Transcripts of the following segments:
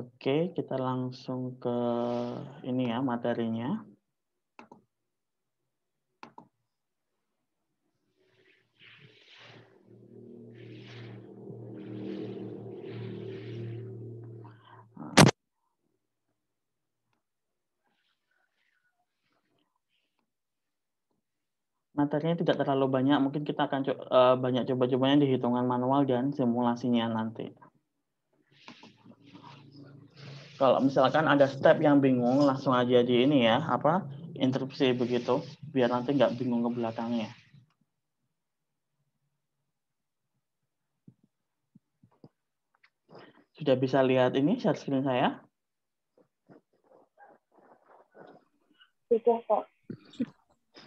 Oke, kita langsung ke ini ya materinya. Materinya tidak terlalu banyak, mungkin kita akan banyak coba-cobanya di hitungan manual dan simulasinya nanti. Kalau misalkan ada step yang bingung, langsung aja di ini ya, interupsi begitu, biar nanti nggak bingung ke belakangnya. Sudah bisa lihat ini share screen saya? Sudah, Pak.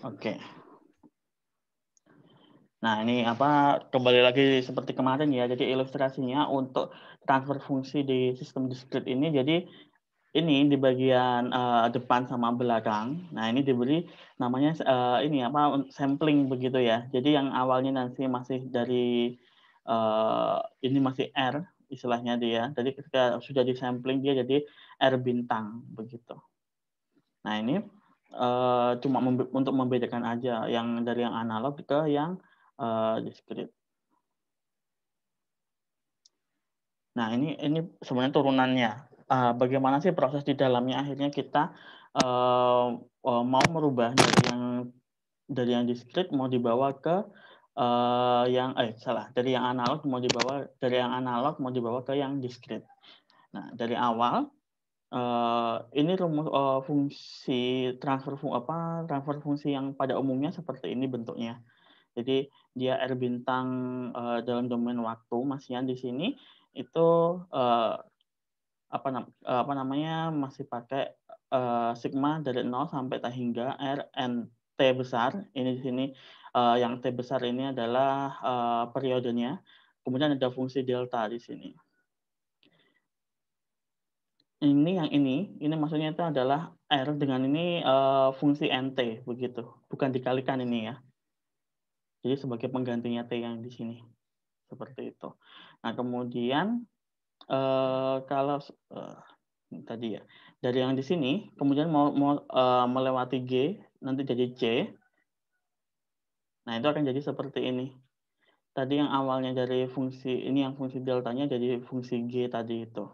Oke. Nah, ini kembali lagi seperti kemarin ya. Jadi ilustrasinya untuk transfer fungsi di sistem diskrit ini, jadi ini di bagian depan sama belakang. Nah, ini diberi namanya sampling begitu ya. Jadi yang awalnya nanti masih dari ini masih R istilahnya dia. Jadi ketika sudah disampling dia jadi R bintang begitu. Nah, ini cuma untuk membedakan aja yang dari yang analog ke yang diskrit. Nah, ini sebenarnya turunannya. Bagaimana sih proses di dalamnya akhirnya kita mau merubah dari yang diskrit mau dibawa ke dari yang analog mau dibawa ke yang diskrit. Nah, dari awal ini rumus fungsi transfer fungsi yang pada umumnya seperti ini bentuknya. Jadi dia R bintang dalam domain waktu, Mas Yan di sini itu masih pakai sigma dari 0 sampai T hingga R N T besar. Ini di sini yang T besar ini adalah periodenya. Kemudian ada fungsi delta di sini. Ini maksudnya itu adalah R dengan ini fungsi NT begitu. Bukan dikalikan ini ya. Jadi sebagai penggantinya T yang di sini. Seperti itu. Nah, kemudian kalau tadi ya dari yang di sini kemudian mau melewati G nanti jadi C. Nah, itu akan jadi seperti ini. Tadi yang awalnya dari fungsi ini yang fungsi deltanya jadi fungsi G tadi itu.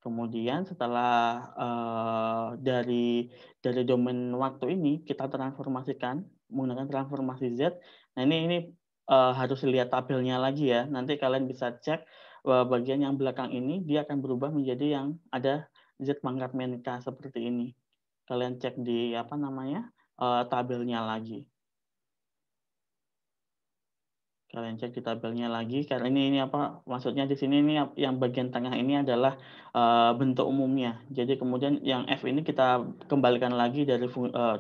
Kemudian setelah dari domain waktu ini kita transformasikan menggunakan transformasi Z. Nah, ini harus lihat tabelnya lagi ya. Nanti kalian bisa cek bagian yang belakang ini dia akan berubah menjadi yang ada Z pangkat min K seperti ini. Kalian cek di tabelnya lagi. Kalian cek di tabelnya lagi karena ini maksudnya di sini ini yang bagian tengah ini adalah bentuk umumnya. Jadi kemudian yang F ini kita kembalikan lagi dari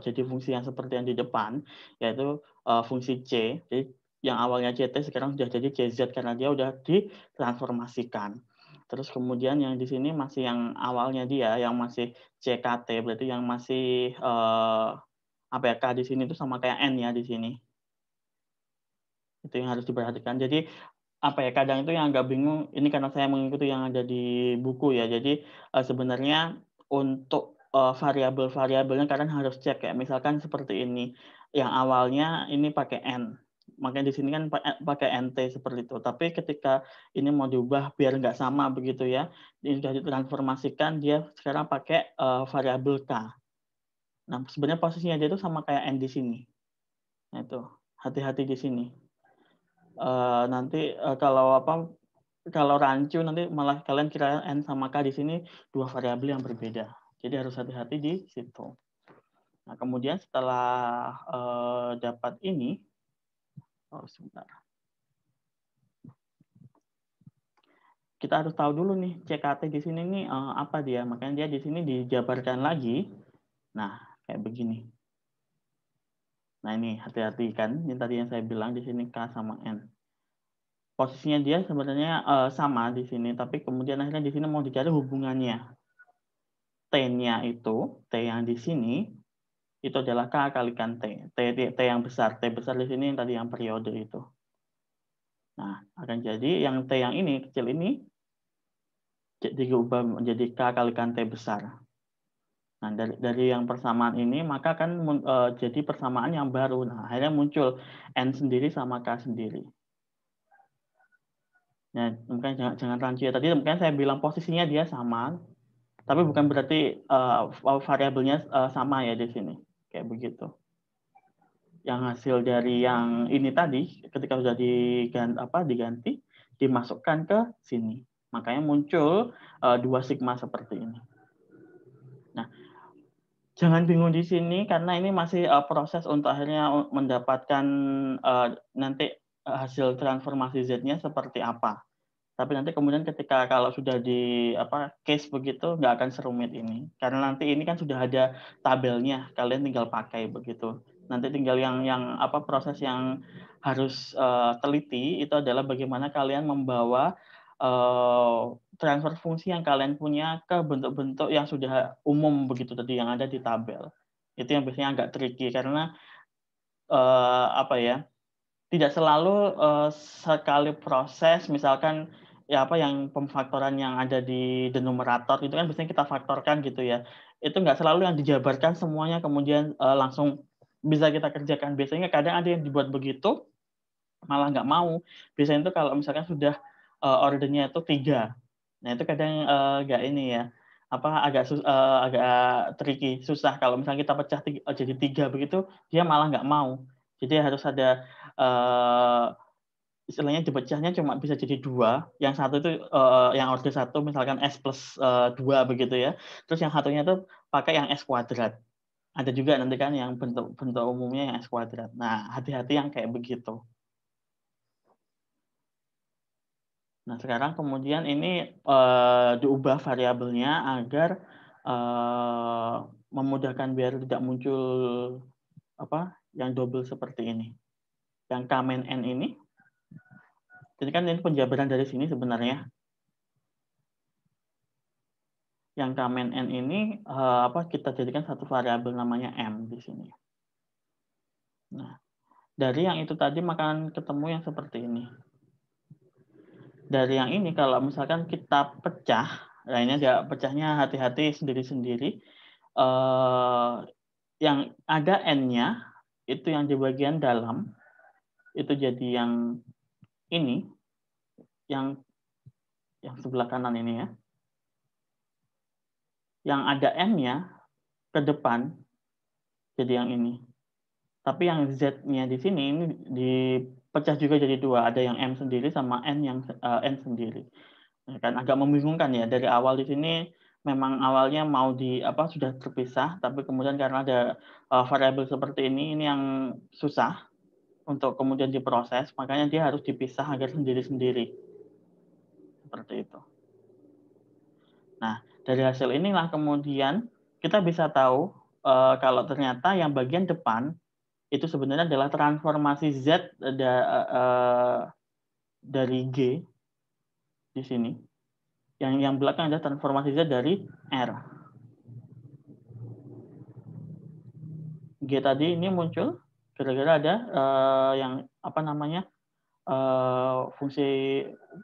jadi fungsi yang seperti yang di depan yaitu fungsi C. Jadi yang awalnya CT sekarang sudah jadi CZ karena dia sudah ditransformasikan. Terus kemudian yang di sini masih yang awalnya dia yang masih CKT berarti yang masih K di sini itu sama kayak N ya di sini. Itu yang harus diperhatikan. Jadi kadang itu yang agak bingung ini karena saya mengikuti yang ada di buku ya. Jadi sebenarnya untuk variabel-variabelnya kalian harus cek ya. Misalkan seperti ini. Yang awalnya ini pakai N. Makanya di sini kan pakai NT seperti itu. Tapi ketika ini mau diubah biar nggak sama begitu ya. Ini sudah ditransformasikan dia sekarang pakai variabel K. Nah, sebenarnya posisinya dia itu sama kayak N di sini. Nah, itu hati-hati di sini. Nanti kalau rancu nanti malah kalian kira N sama K di sini dua variabel yang berbeda. Jadi harus hati-hati di situ. Nah, kemudian setelah dapat ini, sebentar. Kita harus tahu dulu nih CKT di sini nih apa dia. Makanya dia di sini dijabarkan lagi. Nah, kayak begini. Nah, ini hati-hati kan. Ini tadi yang saya bilang di sini K sama N. Posisinya dia sebenarnya sama di sini, tapi kemudian akhirnya di sini mau dicari hubungannya. T-nya itu, T yang di sini, itu adalah K kalikan T. T yang besar. T besar di sini yang tadi yang periode itu. Nah, akan jadi yang T yang ini, kecil ini, diubah menjadi K kalikan T besar. Nah, dari yang persamaan ini, maka kan jadi persamaan yang baru. Nah, akhirnya muncul N sendiri sama K sendiri. Nah, mungkin jangan rancu ya. Tadi mungkin saya bilang posisinya dia sama, tapi bukan berarti variabelnya sama ya di sini. Kayak begitu. Yang hasil dari yang ini tadi, ketika sudah diganti, dimasukkan ke sini. Makanya muncul 2 sigma seperti ini. Nah, jangan bingung di sini karena ini masih proses untuk akhirnya mendapatkan nanti hasil transformasi Z-nya seperti apa. Tapi nanti kemudian ketika kalau sudah di case begitu nggak akan serumit ini. Karena nanti ini kan sudah ada tabelnya, kalian tinggal pakai begitu. Nanti tinggal yang proses yang harus teliti itu adalah bagaimana kalian membawa transfer fungsi yang kalian punya ke bentuk-bentuk yang sudah umum begitu tadi yang ada di tabel. Itu yang biasanya agak tricky karena tidak selalu sekali proses misalkan yang pemfaktoran yang ada di denominator itu kan biasanya kita faktorkan gitu ya. Itu nggak selalu yang dijabarkan semuanya kemudian langsung bisa kita kerjakan. Biasanya kadang ada yang dibuat begitu malah nggak mau. Biasanya itu kalau misalkan sudah ordernya itu 3. Nah, itu kadang nggak ini ya. Agak tricky, susah kalau misalnya kita pecah jadi 3 begitu, dia malah nggak mau. Jadi harus ada istilahnya dipecahnya cuma bisa jadi 2. Yang satu itu yang order 1 misalkan S plus 2 begitu ya. Terus yang satunya itu pakai yang S kuadrat. Ada juga nanti kan yang bentuk umumnya yang S kuadrat. Nah, hati-hati yang kayak begitu. Nah, sekarang kemudian ini diubah variabelnya agar memudahkan biar tidak muncul yang double seperti ini. Yang K-N ini, jadi kan ini penjabaran dari sini sebenarnya. Yang K-N ini kita jadikan satu variabel namanya M di sini. Nah, dari yang itu tadi maka ketemu yang seperti ini. Dari yang ini kalau misalkan kita pecah, nah ini ada pecahnya hati-hati sendiri-sendiri. Yang ada N-nya itu yang di bagian dalam itu jadi yang ini, yang sebelah kanan ini ya. Yang ada M-nya ke depan jadi yang ini. Tapi yang Z-nya di sini ini dipecah juga jadi 2. Ada yang M sendiri sama N yang N sendiri. Kan agak membingungkan ya, dari awal di sini memang awalnya mau sudah terpisah, tapi kemudian karena ada variabel seperti ini yang susah untuk kemudian diproses, makanya dia harus dipisah agar sendiri-sendiri seperti itu. Nah, dari hasil inilah kemudian kita bisa tahu kalau ternyata yang bagian depan itu sebenarnya adalah transformasi Z dari G di sini. Yang belakang adalah transformasi Z dari R. G tadi ini muncul gara-gara ada yang fungsi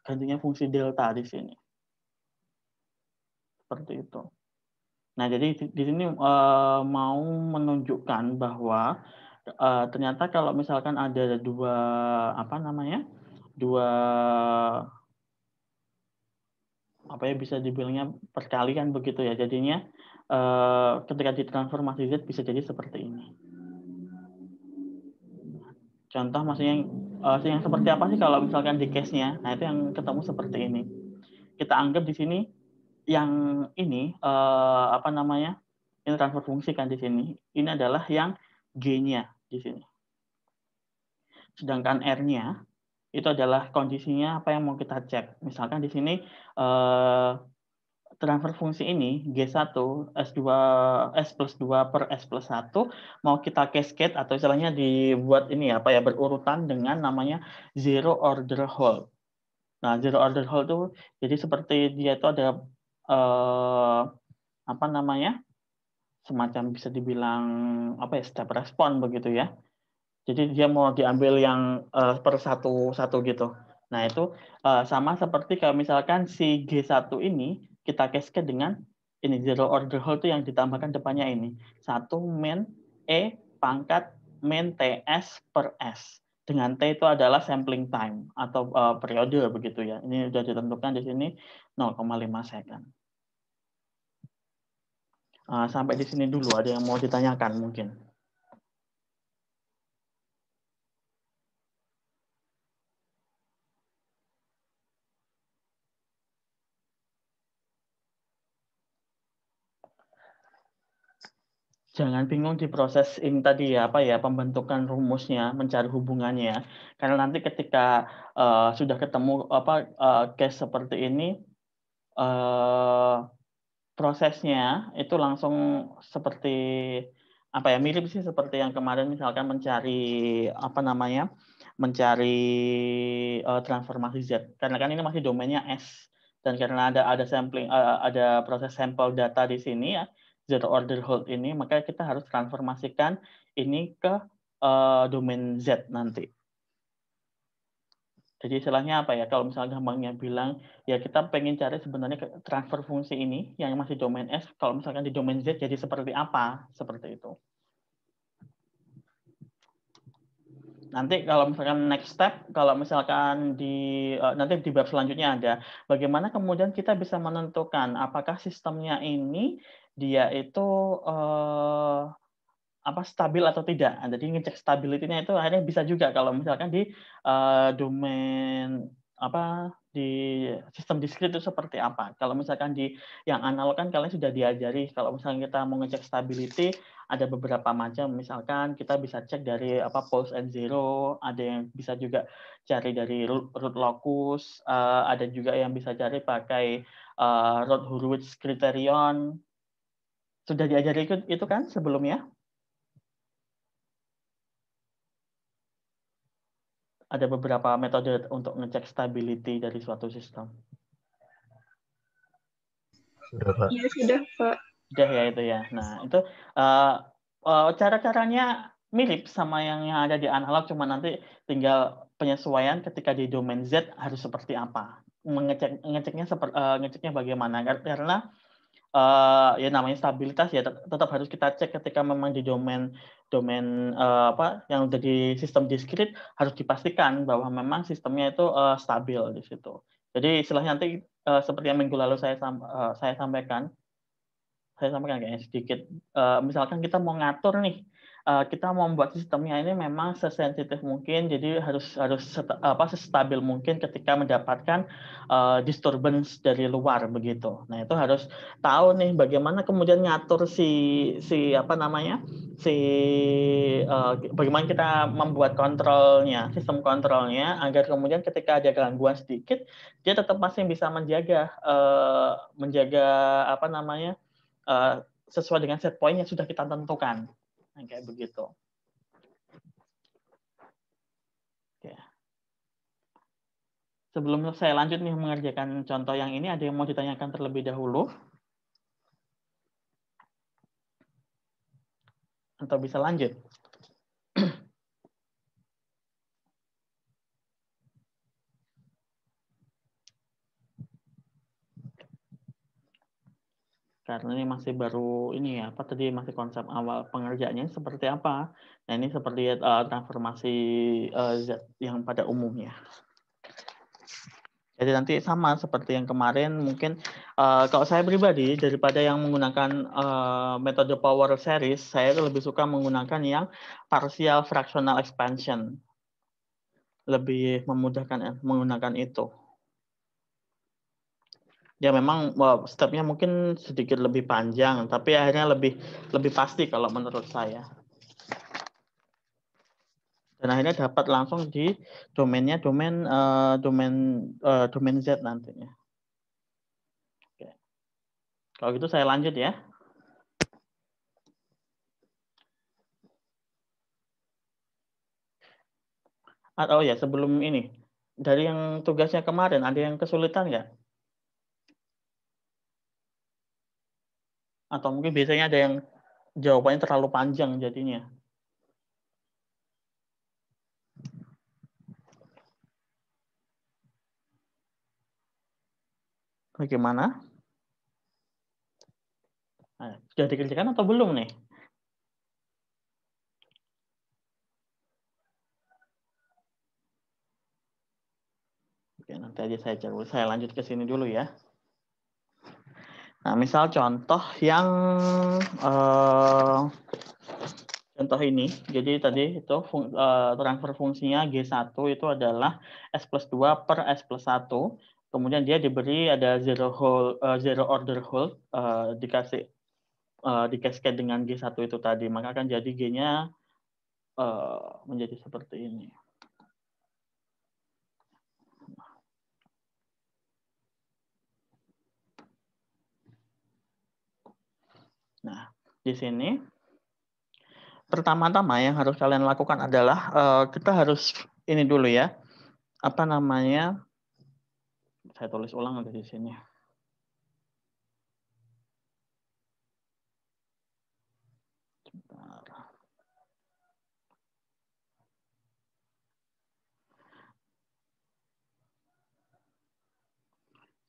gantinya fungsi delta di sini. Seperti itu. Nah, jadi di sini mau menunjukkan bahwa ternyata kalau misalkan ada dua bisa dibilangnya perkalian begitu ya. Jadinya ketika ditransformasi Z bisa jadi seperti ini. Contoh maksudnya yang seperti apa sih kalau misalkan di case-nya? Nah, itu yang ketemu seperti ini. Kita anggap di sini yang ini ini transfer fungsi kan di sini. Ini adalah yang G-nya di sini. Sedangkan R-nya itu adalah kondisinya apa yang mau kita cek. Misalkan di sini transfer fungsi ini G1 S plus 2 per S plus 1 mau kita cascade atau istilahnya dibuat ini berurutan dengan namanya zero order whole. Nah, zero order whole itu jadi seperti dia itu ada semacam bisa dibilang step respon begitu ya. Jadi dia mau diambil yang per satu gitu. Nah, itu sama seperti kalau misalkan si G1 ini kita cascade dengan ini zero order hold itu yang ditambahkan depannya ini. 1 min E pangkat min TS per S. Dengan T itu adalah sampling time atau periode begitu ya. Ini sudah ditentukan di sini 0,5 second. Sampai di sini dulu, ada yang mau ditanyakan mungkin? Jangan bingung di proses ini tadi ya, apa ya, pembentukan rumusnya, mencari hubungannya. Karena nanti ketika sudah ketemu case seperti ini, prosesnya itu langsung seperti apa ya, mirip sih seperti yang kemarin misalkan mencari mencari transformasi Z. Karena kan ini masih domainnya S, dan karena ada sampling, ada proses sampel data di sini ya, zero order hold ini, maka kita harus transformasikan ini ke domain Z nanti. Jadi istilahnya apa ya, kalau misalnya gampangnya bilang, ya kita pengen cari sebenarnya transfer fungsi ini yang masih domain S, kalau misalkan di domain Z jadi seperti apa, seperti itu. Nanti kalau misalkan next step, kalau misalkan nanti di bab selanjutnya ada, bagaimana kemudian kita bisa menentukan apakah sistemnya ini dia itu stabil atau tidak. Jadi ngecek stability-nya itu akhirnya bisa juga kalau misalkan di domain di sistem diskrit itu seperti apa. Kalau misalkan di yang analog kan kalian sudah diajari, kalau misalkan kita mau ngecek stability ada beberapa macam, misalkan kita bisa cek dari pulse and zero, ada yang bisa juga cari dari root locus, ada juga yang bisa cari pakai Roth-Hurwitz criterion. Sudah diajari itu kan sebelumnya? Ada beberapa metode untuk ngecek stability dari suatu sistem. Sudah, Pak. Iya, sudah, Pak. Sudah ya itu ya. Nah, itu cara-caranya mirip sama yang ada di analog, cuma nanti tinggal penyesuaian ketika di domain Z harus seperti apa. Ngeceknya bagaimana. Karena ya namanya stabilitas ya tetap harus kita cek ketika memang di domain yang udah di sistem diskrit, harus dipastikan bahwa memang sistemnya itu stabil di situ. Jadi istilahnya nanti seperti yang minggu lalu saya sampaikan kayaknya sedikit. Misalkan kita mau ngatur nih, kita mau membuat sistemnya ini memang sesensitif mungkin, jadi harus sestabil mungkin ketika mendapatkan disturbance dari luar begitu. Nah itu harus tahu nih bagaimana kemudian ngatur bagaimana kita membuat kontrolnya, sistem kontrolnya agar kemudian ketika ada gangguan sedikit dia tetap masih bisa menjaga sesuai dengan set point yang sudah kita tentukan. Nah, kayak begitu. Oke. Sebelum saya lanjut nih mengerjakan contoh yang ini, ada yang mau ditanyakan terlebih dahulu? Atau bisa lanjut? Karena ini masih baru ini ya, tadi masih konsep awal pengerjaannya seperti apa. Nah ini seperti transformasi Z yang pada umumnya. Jadi nanti sama seperti yang kemarin, mungkin kalau saya pribadi daripada yang menggunakan metode power series, saya lebih suka menggunakan yang partial fractional expansion. Lebih memudahkan menggunakan itu. Ya memang stepnya mungkin sedikit lebih panjang, tapi akhirnya lebih pasti kalau menurut saya. Dan akhirnya dapat langsung di domain Z nantinya. Oke. Kalau gitu saya lanjut ya. Oh ya, sebelum ini, dari yang tugasnya kemarin ada yang kesulitan nggak? Atau mungkin biasanya ada yang jawabannya terlalu panjang jadinya. Bagaimana? Nah, sudah dikerjakan atau belum nih? Oke, nanti aja saya lanjut ke sini dulu ya. Nah, misal contoh yang contoh ini, jadi tadi itu transfer fungsinya G1 itu adalah S plus 2 per S plus 1. Kemudian dia diberi ada zero order hold, dikasih dikasket dengan G1 itu tadi. Maka akan jadi G-nya menjadi seperti ini. Nah, di sini pertama-tama yang harus kalian lakukan adalah kita harus ini dulu ya. Apa namanya? Saya tulis ulang ada di sini. Sebentar.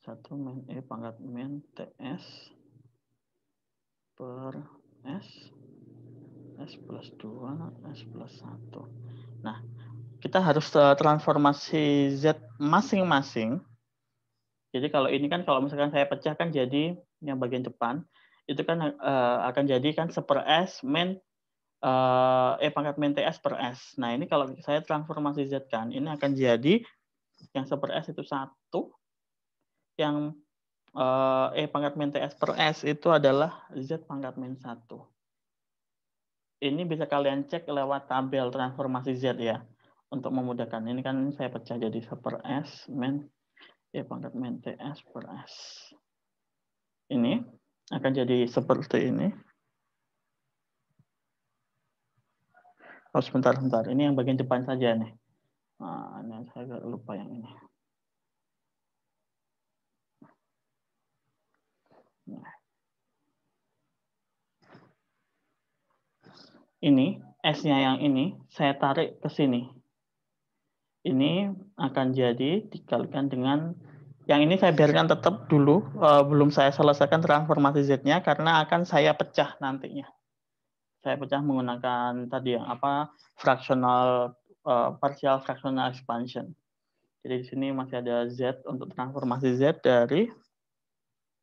Satu min E pangkat min TS per S plus 2, S plus 1. Nah, kita harus transformasi Z masing-masing. Jadi kalau ini kan kalau misalkan saya pecahkan jadi yang bagian depan, itu kan akan jadi kan seper S min E pangkat min TS per S. Nah, ini kalau saya transformasi Z kan, ini akan jadi yang seper S itu 1, yang E pangkat min TS per S itu adalah Z pangkat min 1. Ini bisa kalian cek lewat tabel transformasi Z ya. Untuk memudahkan. Ini kan saya pecah jadi seper S min E pangkat min TS per S. Ini akan jadi seperti ini. Oh, sebentar. Ini yang bagian depan saja nih. Nah, ini saya agak lupa yang ini. Nah. Ini, S-nya yang ini, saya tarik ke sini. Ini akan jadi dikalikan dengan, yang ini saya biarkan tetap dulu, belum saya selesaikan transformasi Z-nya, karena akan saya pecah nantinya. Saya pecah menggunakan tadi yang apa, partial fractional expansion. Jadi di sini masih ada Z untuk transformasi Z dari,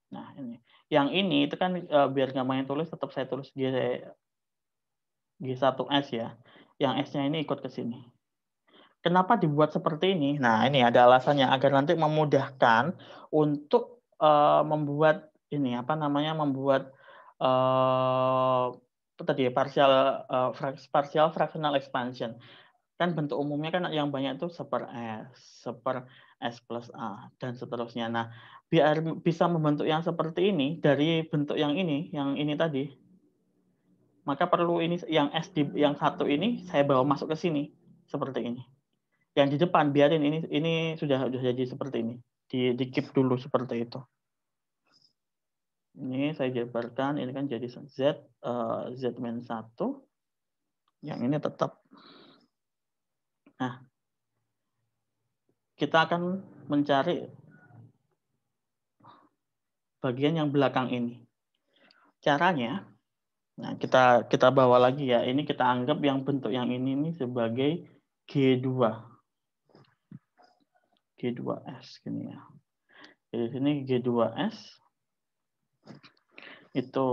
nah ini. Yang ini itu kan biar gampangnya tulis, tetap saya tulis G1S ya. Yang S-nya ini ikut ke sini. Kenapa dibuat seperti ini? Nah, ini ada alasannya agar nanti memudahkan untuk membuat ini apa namanya membuat tadi partial fractional expansion. Kan bentuk umumnya kan yang banyak itu seper S plus A dan seterusnya. Nah, biar bisa membentuk yang seperti ini dari bentuk yang ini tadi, maka perlu ini yang S di yang satu ini saya bawa masuk ke sini seperti ini. Yang di depan biarin ini sudah jadi seperti ini. Di keep dulu seperti itu. Ini saya jabarkan, ini kan jadi Z min 1. Yang ini tetap. Nah, kita akan mencari bagian yang belakang ini. Caranya, nah kita bawa lagi ya. Ini kita anggap yang bentuk yang ini sebagai G2. G2S gini ya. Jadi sini G2S itu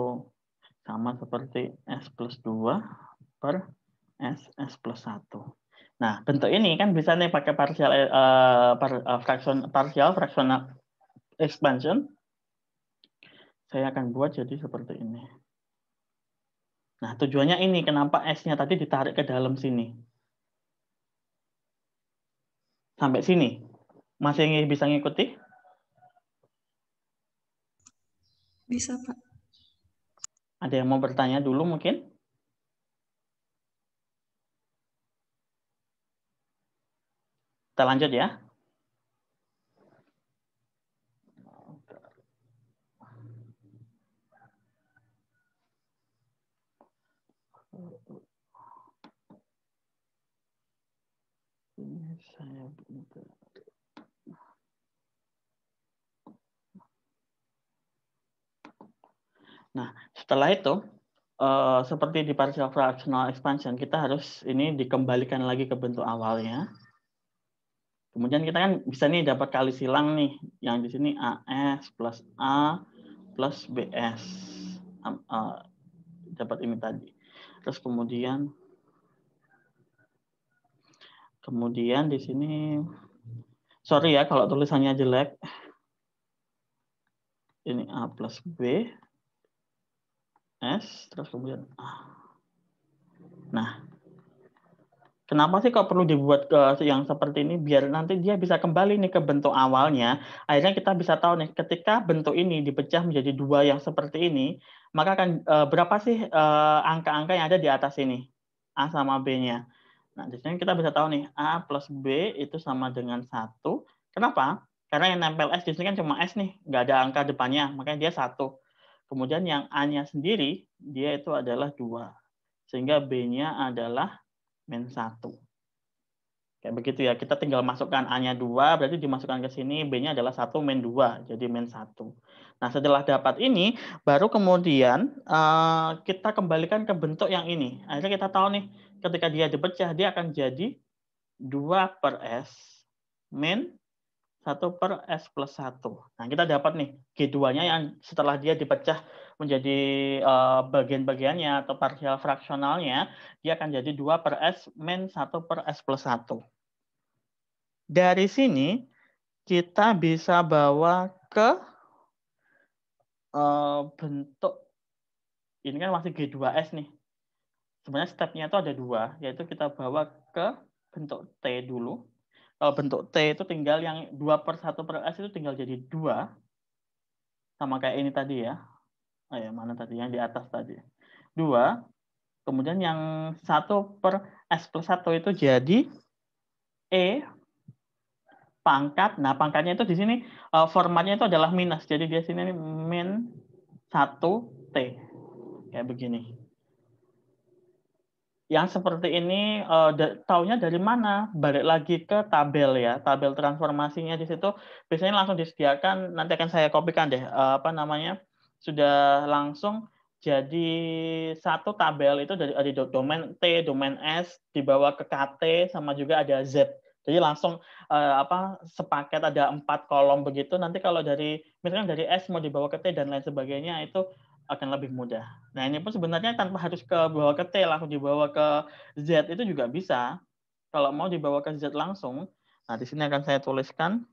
sama seperti S plus 2 per S plus 1. Nah, bentuk ini kan bisa nih pakai partial fractional expansion. Saya akan buat jadi seperti ini. Nah, tujuannya ini, kenapa S-nya tadi ditarik ke dalam sini. Sampai sini. Masih bisa ngikuti? Bisa, Pak. Ada yang mau bertanya dulu mungkin? Kita lanjut ya. Ini saya bentar. Nah, setelah itu, seperti di partial fractional expansion, kita harus ini dikembalikan lagi ke bentuk awalnya. Kemudian kita kan bisa nih dapat kali silang nih, yang di sini AS plus A plus BS. Dapat ini tadi. Terus kemudian di sini, sorry ya kalau tulisannya jelek. Ini A plus B, S, terus kemudian A. Nah, kenapa sih kok perlu dibuat ke yang seperti ini? Biar nanti dia bisa kembali nih ke bentuk awalnya. Akhirnya kita bisa tahu nih, ketika bentuk ini dipecah menjadi dua yang seperti ini, maka akan berapa sih angka-angka yang ada di atas ini? A sama B-nya. Nah, di sini kita bisa tahu nih, A plus B itu sama dengan 1. Kenapa? Karena yang nempel S di sini kan cuma S nih, nggak ada angka depannya, makanya dia 1. Kemudian yang A-nya sendiri, dia itu adalah 2. Sehingga B-nya adalah min 1. Kayak begitu ya, kita tinggal masukkan A-nya 2, berarti dimasukkan ke sini, B-nya adalah 1 min 2, jadi min 1. Nah, setelah dapat ini, baru kemudian kita kembalikan ke bentuk yang ini. Akhirnya kita tahu nih, ketika dia dipecah, dia akan jadi 2 per S min 1 per S plus 1. Nah, kita dapat nih G2-nya yang setelah dia dipecah menjadi bagian-bagiannya atau partial fraksionalnya, dia akan jadi 2 per S min 1 per S plus 1. Dari sini, kita bisa bawa ke bentuk, ini kan masih G2S nih. Sebenarnya stepnya itu ada 2, yaitu kita bawa ke bentuk T dulu. Kalau bentuk T itu tinggal yang 2 per 1 per S itu tinggal jadi 2. Sama kayak ini tadi ya. Oh ya, mana tadi? Yang di atas tadi. 2. Kemudian yang 1 per S plus 1 itu jadi E pangkat. Nah, pangkatnya itu di sini formatnya itu adalah minus. Jadi di sini min 1T. Kayak begini. Yang seperti ini taunya dari mana? Balik lagi ke tabel ya, tabel transformasinya di situ biasanya langsung disediakan. Nanti akan saya kopikan deh, sudah langsung jadi satu tabel itu dari domain T, domain S, dibawa ke KT, sama juga ada Z. Jadi langsung sepaket ada 4 kolom begitu. Nanti kalau misalnya dari S mau dibawa ke T dan lain sebagainya itu akan lebih mudah. Nah, ini pun sebenarnya tanpa harus bawa ke T, langsung dibawa ke Z itu juga bisa. Kalau mau dibawa ke Z langsung, nah di sini akan saya tuliskan,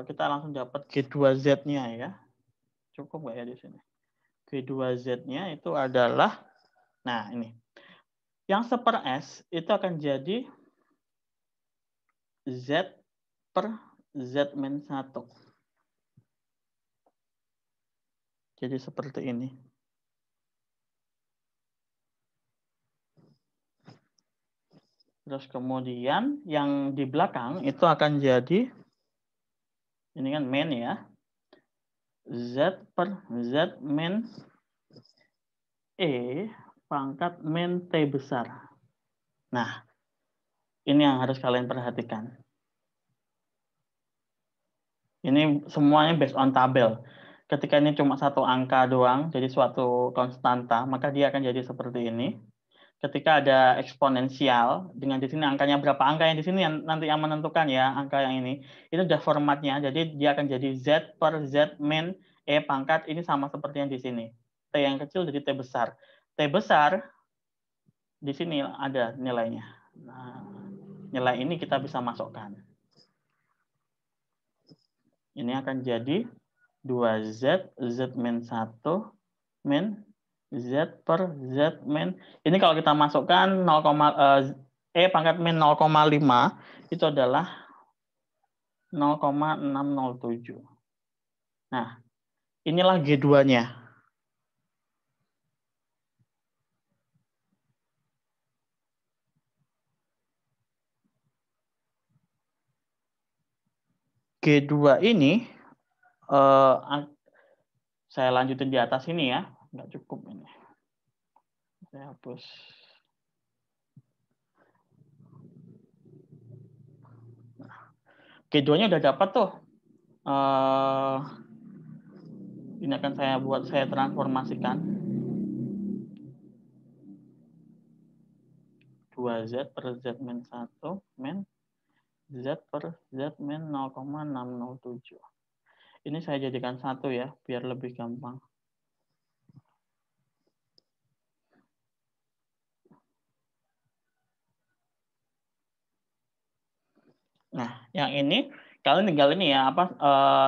kita langsung dapat G2Z-nya ya. Cukup nggak ya di sini? G2Z-nya itu adalah, nah ini, yang seper S itu akan jadi Z per Z min 1. Jadi seperti ini. Terus kemudian yang di belakang itu akan jadi, ini kan min ya, Z per Z min E pangkat min T besar. Nah, ini yang harus kalian perhatikan. Ini semuanya based on tabel. Ketika ini cuma satu angka doang, jadi suatu konstanta, maka dia akan jadi seperti ini. Ketika ada eksponensial, dengan di sini angkanya berapa angka yang di sini yang nanti yang menentukan ya, angka yang ini. Itu udah formatnya, jadi dia akan jadi Z per Z min E pangkat, ini sama seperti yang di sini. T yang kecil jadi T besar. T besar, di sini ada nilainya. Nah, nilai ini kita bisa masukkan. Ini akan jadi 2Z, Z min 1, min Z per Z min. Ini kalau kita masukkan E pangkat min 0,5, itu adalah 0,607. Nah, inilah G2-nya. G2 ini, saya lanjutin di atas ini ya, nggak cukup ini. Saya hapus. G2-nya udah dapat tuh. Ini akan saya transformasikan. 2Z per Z min 1 min Z per Z min 0,607. Ini saya jadikan 1 ya, biar lebih gampang. Nah, yang ini kalian tinggal ini ya,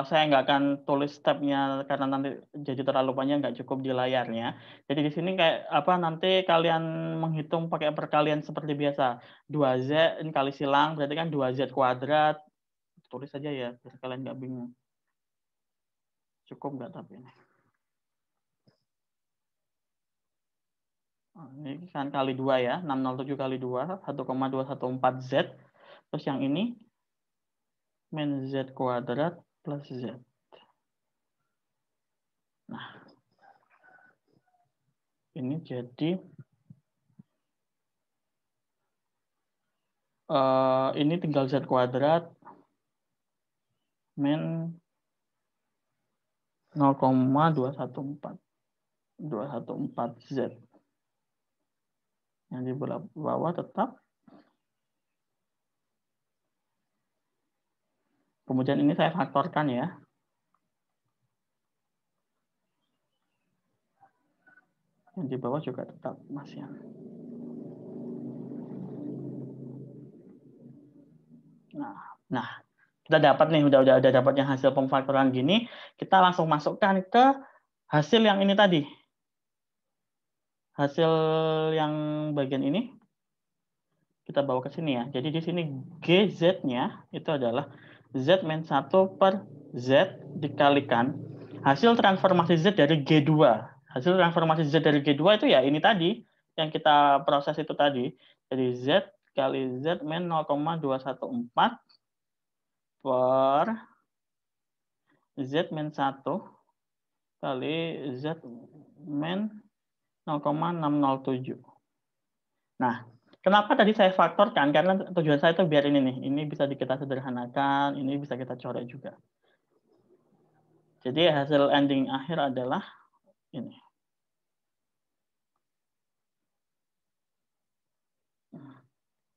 saya nggak akan tulis stepnya karena nanti jadi terlalu panjang, nggak cukup di layarnya. Jadi di sini kayak nanti kalian menghitung pakai perkalian seperti biasa. 2Z ini kali silang berarti kan 2Z kuadrat. Tulis saja ya, biar kalian nggak bingung. Cukup nggak tapi ini? Ini kan kali 2 ya, 607 kali 2, 1,214Z. Terus yang ini min Z kuadrat plus Z. Nah, ini jadi ini tinggal Z kuadrat min 0,214Z. Yang di bawah tetap. Kemudian ini saya faktorkan ya. Yang di bawah juga tetap masih. Nah, kita dapat nih, udah dapatnya hasil pemfaktoran gini, kita langsung masukkan ke hasil yang ini tadi. Hasil yang bagian ini kita bawa ke sini ya. Jadi di sini GZ-nya itu adalah Z min 1 per Z dikalikan hasil transformasi Z dari G2. Hasil transformasi Z dari G2 itu ya ini tadi, yang kita proses itu tadi. Jadi Z kali Z min 0,214 per Z min 1 kali Z min 0,607. Nah, kenapa tadi saya faktorkan? Karena tujuan saya itu biar ini nih, ini bisa kita sederhanakan, ini bisa kita coret juga. Jadi hasil ending akhir adalah ini.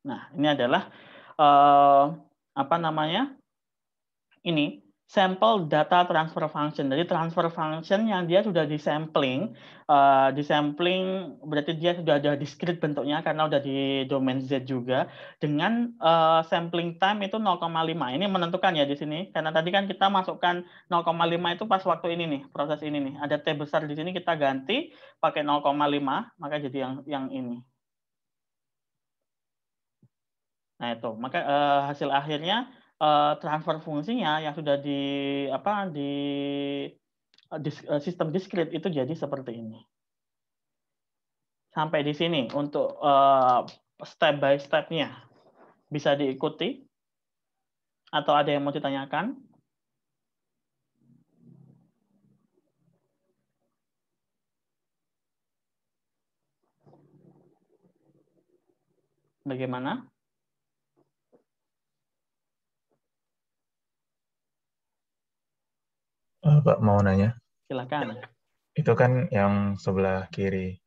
Nah, ini adalah ini sampel data transfer function. Jadi transfer function yang dia sudah disampling berarti dia sudah ada discrete bentuknya karena udah di domain Z juga dengan sampling time itu 0,5. Ini menentukan ya di sini karena tadi kan kita masukkan 0,5 itu pas waktu ini nih, proses ini nih. Ada T besar di sini kita ganti pakai 0,5 maka jadi yang ini. Nah, itu. Maka hasil akhirnya transfer fungsinya yang sudah di sistem discrete itu jadi seperti ini. Sampai di sini untuk step by step-nya bisa diikuti atau ada yang mau ditanyakan? Bagaimana? Pak mau nanya. Silakan. Itu kan yang sebelah kiri.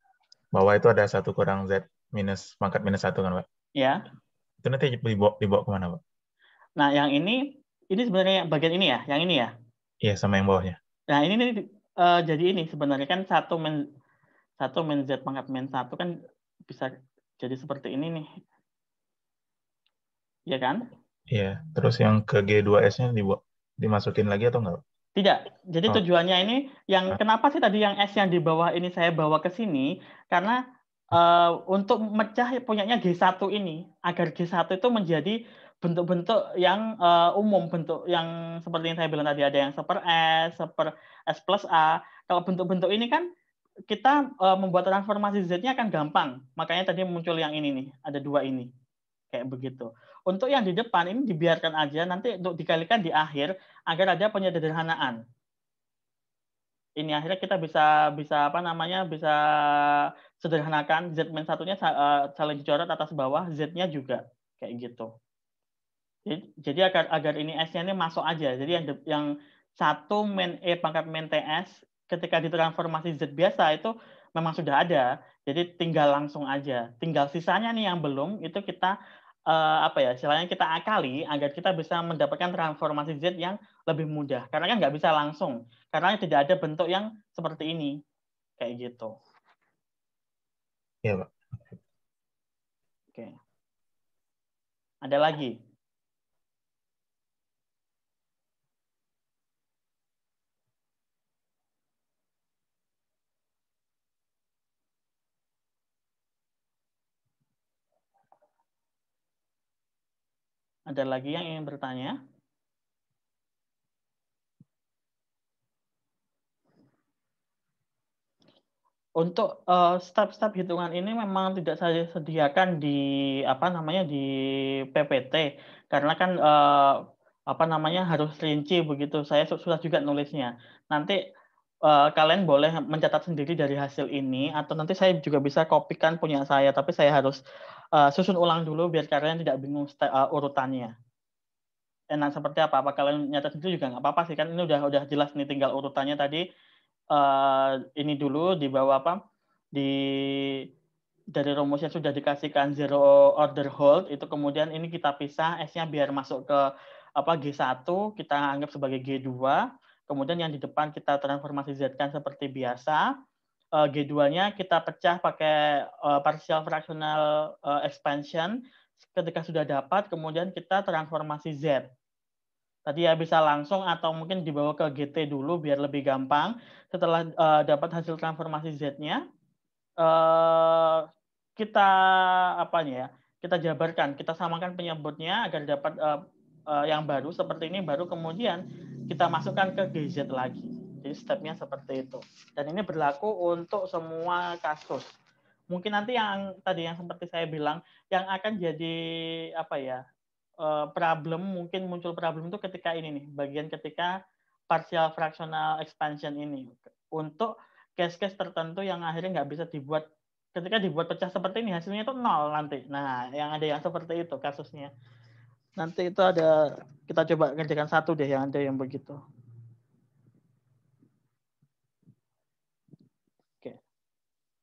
Bawah itu ada 1 kurang Z minus pangkat minus 1 kan, Pak? Ya. Itu nanti dibawa kemana, Pak? Nah, yang ini sebenarnya bagian ini ya, yang ini ya? Iya, sama yang bawahnya. Nah, ini jadi ini sebenarnya kan 1 min Z pangkat min 1 kan bisa jadi seperti ini nih. Iya kan? Iya, terus yang ke G2S-nya dimasukin lagi atau enggak? Tidak. Jadi tujuannya ini yang kenapa sih tadi yang S yang di bawah ini saya bawa ke sini karena untuk mecah punyanya G1 ini agar G1 itu menjadi bentuk-bentuk yang umum, bentuk yang seperti yang saya bilang tadi ada yang seper S plus A. Kalau bentuk-bentuk ini kan kita membuat transformasi Z-nya akan gampang. Makanya tadi muncul yang ini nih, ada 2 ini. Kayak begitu. Untuk yang di depan ini dibiarkan aja nanti untuk dikalikan di akhir agar ada penyederhanaan. Ini akhirnya kita bisa bisa sederhanakan Z min 1-nya saling dicoret atas bawah, Z-nya juga kayak gitu. Jadi agar ini S-nya ini masuk aja. Jadi yang 1 min E pangkat min TS ketika ditransformasi Z biasa itu memang sudah ada, jadi tinggal langsung aja. Tinggal sisanya nih yang belum, itu kita apa ya, istilahnya kita akali agar kita bisa mendapatkan transformasi Z yang lebih mudah. Karena kan nggak bisa langsung, karena tidak ada bentuk yang seperti ini, kayak gitu. Iya, Pak. Oke. Ada lagi? Ada lagi yang ingin bertanya? Untuk step-step hitungan ini memang tidak saya sediakan di apa namanya di PPT karena kan apa namanya harus rinci begitu. Saya susah juga nulisnya. Nanti kalian boleh mencatat sendiri dari hasil ini atau nanti saya juga bisa kopikan punya saya, tapi saya harus susun ulang dulu biar kalian tidak bingung urutannya. Enak seperti apa? Apa kalian nyatat sendiri juga nggak apa-apa sih kan ini udah jelas nih tinggal urutannya tadi. Ini dulu di bawah apa dari rumusnya sudah dikasihkan zero order hold itu kemudian ini kita pisah S-nya biar masuk ke apa G1 kita anggap sebagai G2 kemudian yang di depan kita transformasi Z-kan seperti biasa G2-nya kita pecah pakai partial fractional expansion ketika sudah dapat kemudian kita transformasi Z. Tadi ya bisa langsung atau mungkin dibawa ke GT dulu biar lebih gampang. Setelah dapat hasil transformasi Z-nya, kita apanya ya? Kita jabarkan, kita samakan penyebutnya agar dapat yang baru seperti ini. Baru kemudian kita masukkan ke GZ lagi. Jadi stepnya seperti itu. Dan ini berlaku untuk semua kasus. Mungkin nanti yang tadi yang seperti saya bilang, yang akan jadi apa ya? Problem mungkin muncul problem itu ketika ini nih bagian ketika partial fractional expansion ini untuk case-case tertentu yang akhirnya nggak bisa dibuat ketika dibuat pecah seperti ini hasilnya itu 0 nanti. Nah yang ada yang seperti itu kasusnya nanti itu ada kita coba kerjakan satu deh yang ada yang begitu. Oke,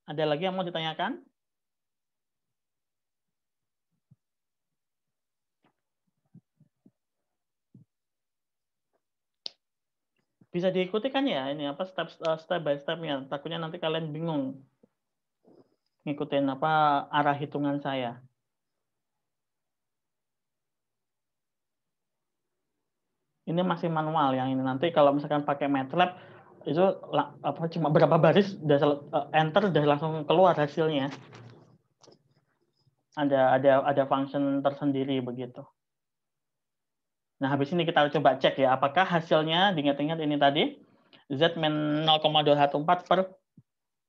ada lagi yang mau ditanyakan? Bisa diikuti kan ya ini apa step by stepnya. Takutnya nanti kalian bingung ngikutin apa arah hitungan saya. Ini masih manual yang ini nanti kalau misalkan pakai MATLAB itu apa cuma berapa baris udah enter udah langsung keluar hasilnya. Ada function tersendiri begitu. Nah, habis ini kita coba cek ya, apakah hasilnya, diingat-ingat ini tadi, Z-min 0,214 per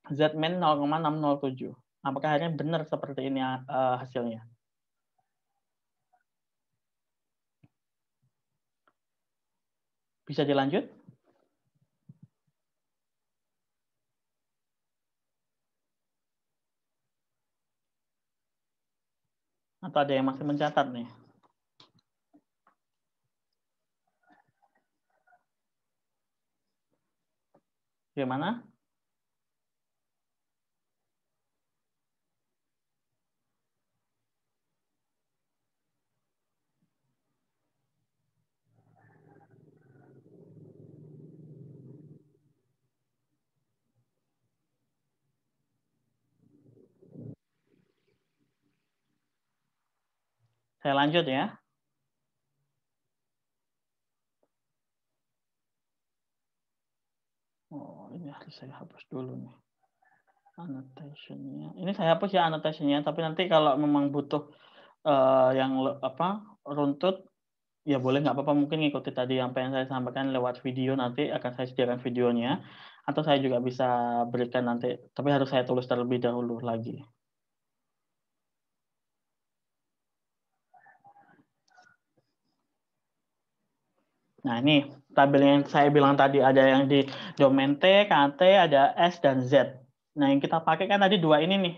Z-min 0,607. Apakah akhirnya benar seperti ini hasilnya? Bisa dilanjut? Atau ada yang masih mencatat nih? Gimana? Saya lanjut ya. Oh, ini harus saya hapus dulu nih. Annotation-nya. Ini saya hapus ya annotation-nya, tapi nanti kalau memang butuh yang apa runtut ya boleh nggak apa-apa mungkin ngikuti tadi apa yang saya sampaikan lewat video nanti akan saya sediakan videonya atau saya juga bisa berikan nanti tapi harus saya tulis terlebih dahulu lagi. Nah ini tabel yang saya bilang tadi ada yang di domain T, KT, ada S dan Z. Nah yang kita pakai kan tadi dua ini nih,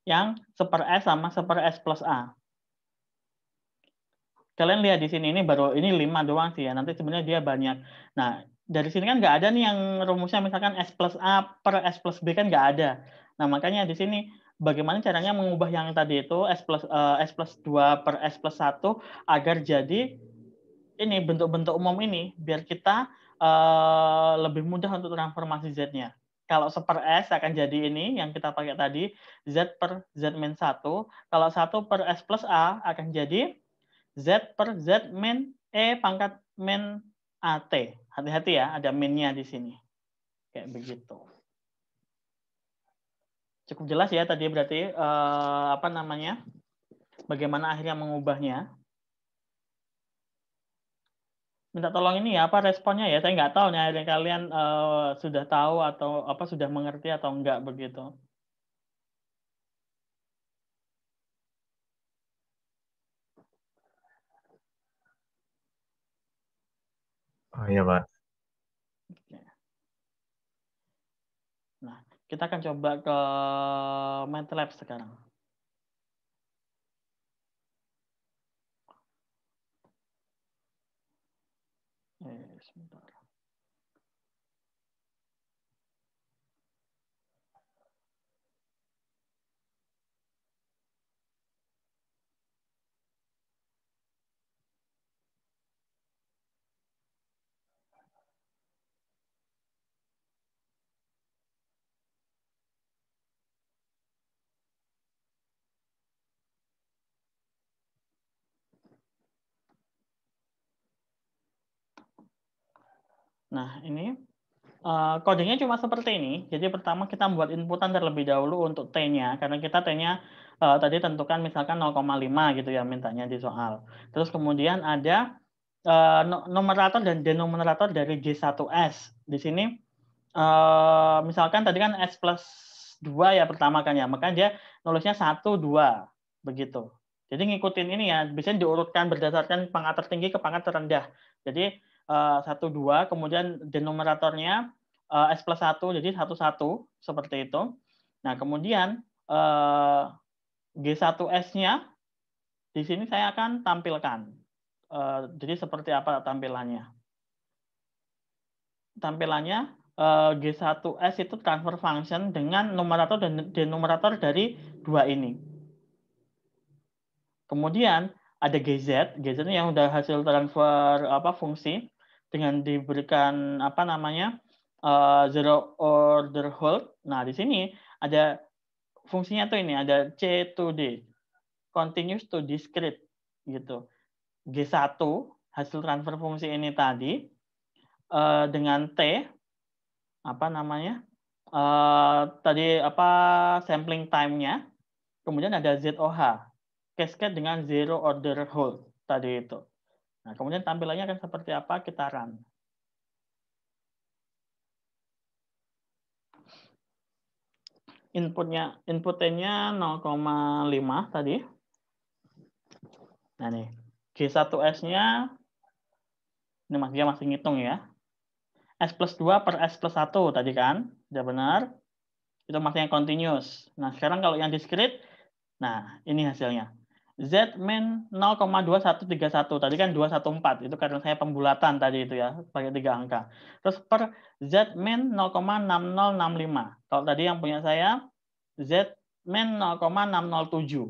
yang seper S sama seper S plus A. Kalian lihat di sini ini baru ini 5 doang sih ya. Nanti sebenarnya dia banyak. Nah, dari sini kan nggak ada nih yang rumusnya misalkan S plus A per S plus B kan nggak ada. Nah, makanya di sini bagaimana caranya mengubah yang tadi itu S plus 2 per S plus 1 agar jadi ini bentuk-bentuk umum ini, biar kita lebih mudah untuk transformasi Z-nya. Kalau seper S akan jadi ini yang kita pakai tadi, Z per Z min 1. Kalau 1 per S plus A akan jadi Z per Z min E pangkat min AT. Hati-hati ya, ada minnya di sini. Kayak begitu. Cukup jelas ya tadi berarti apa namanya? Bagaimana akhirnya mengubahnya. Minta tolong ini ya, apa responnya ya? Saya nggak tahu nih akhirnya kalian sudah tahu atau apa sudah mengerti atau enggak begitu. Oh iya, Pak. Nah, kita akan coba ke MATLAB sekarang. Sebentar. Nah, ini kodenya cuma seperti ini. Jadi pertama kita membuat inputan terlebih dahulu untuk T-nya, karena kita T-nya tadi tentukan misalkan 0,5 gitu ya mintanya di soal. Terus kemudian ada numerator dan denominator dari G1S. Di sini misalkan tadi kan S plus 2 ya pertama kan ya, maka dia nulisnya 1, 2, begitu. Jadi ngikutin ini ya, biasanya diurutkan berdasarkan pangkat tertinggi ke pangkat terendah. Jadi 1, 2, kemudian denominatornya S plus 1, jadi 1, 1, seperti itu. Nah, kemudian G1S-nya di sini saya akan tampilkan. Jadi seperti apa tampilannya? Tampilannya G1S itu transfer function dengan numerator dan denominator dari dua ini. Kemudian ada GZ, GZ ini yang udah hasil transfer fungsi dengan diberikan zero order hold. Nah, di sini ada fungsinya tuh ini ada C to D, continuous to discrete gitu. G1 hasil transfer fungsi ini tadi dengan T sampling time-nya, kemudian ada ZOH, cascade dengan zero order hold tadi itu. Nah, kemudian tampilannya akan seperti apa, kita run. Inputnya 0,5 tadi. Nah nih, G1S-nya ini dia masih ngitung ya. S plus 2 per S plus 1 tadi kan, sudah benar. Itu masih yang continuous. Nah, sekarang kalau yang discrete, nah ini hasilnya. Z min 0,2131. Tadi kan 214. Itu karena saya pembulatan tadi itu ya, pakai 3 angka. Terus per Z min 0,6065. Kalau tadi yang punya saya, Z min 0,607.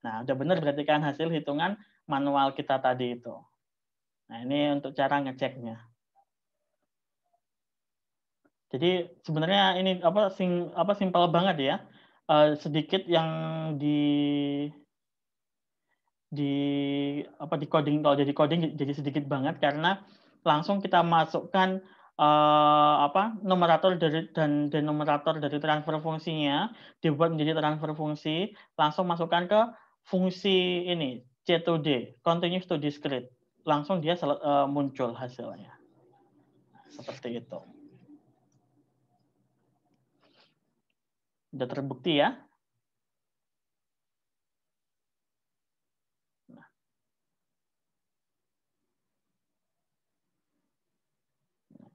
Nah, udah benar berarti kan hasil hitungan manual kita tadi itu. Nah, ini untuk cara ngeceknya. Jadi sebenarnya ini simpel banget ya. Sedikit yang di coding, kalau jadi coding jadi sedikit banget karena langsung kita masukkan numerator dan denominator dari transfer fungsinya dibuat menjadi transfer fungsi, langsung masukkan ke fungsi ini C to D, continuous to discrete, langsung dia muncul hasilnya seperti itu. Sudah terbukti ya.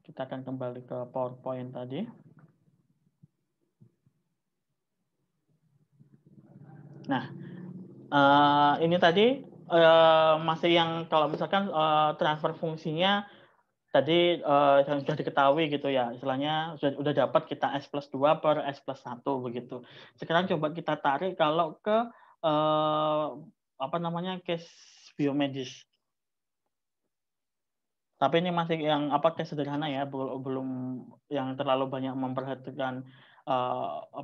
Kita akan kembali ke PowerPoint tadi. Nah, ini tadi masih yang kalau misalkan transfer fungsinya tadi yang sudah diketahui gitu ya, istilahnya sudah dapat kita S+2 per S+1 begitu. Sekarang coba kita tarik kalau ke apa namanya case biomedis. Tapi ini masih yang apa case sederhana ya, belum yang terlalu banyak memperhatikan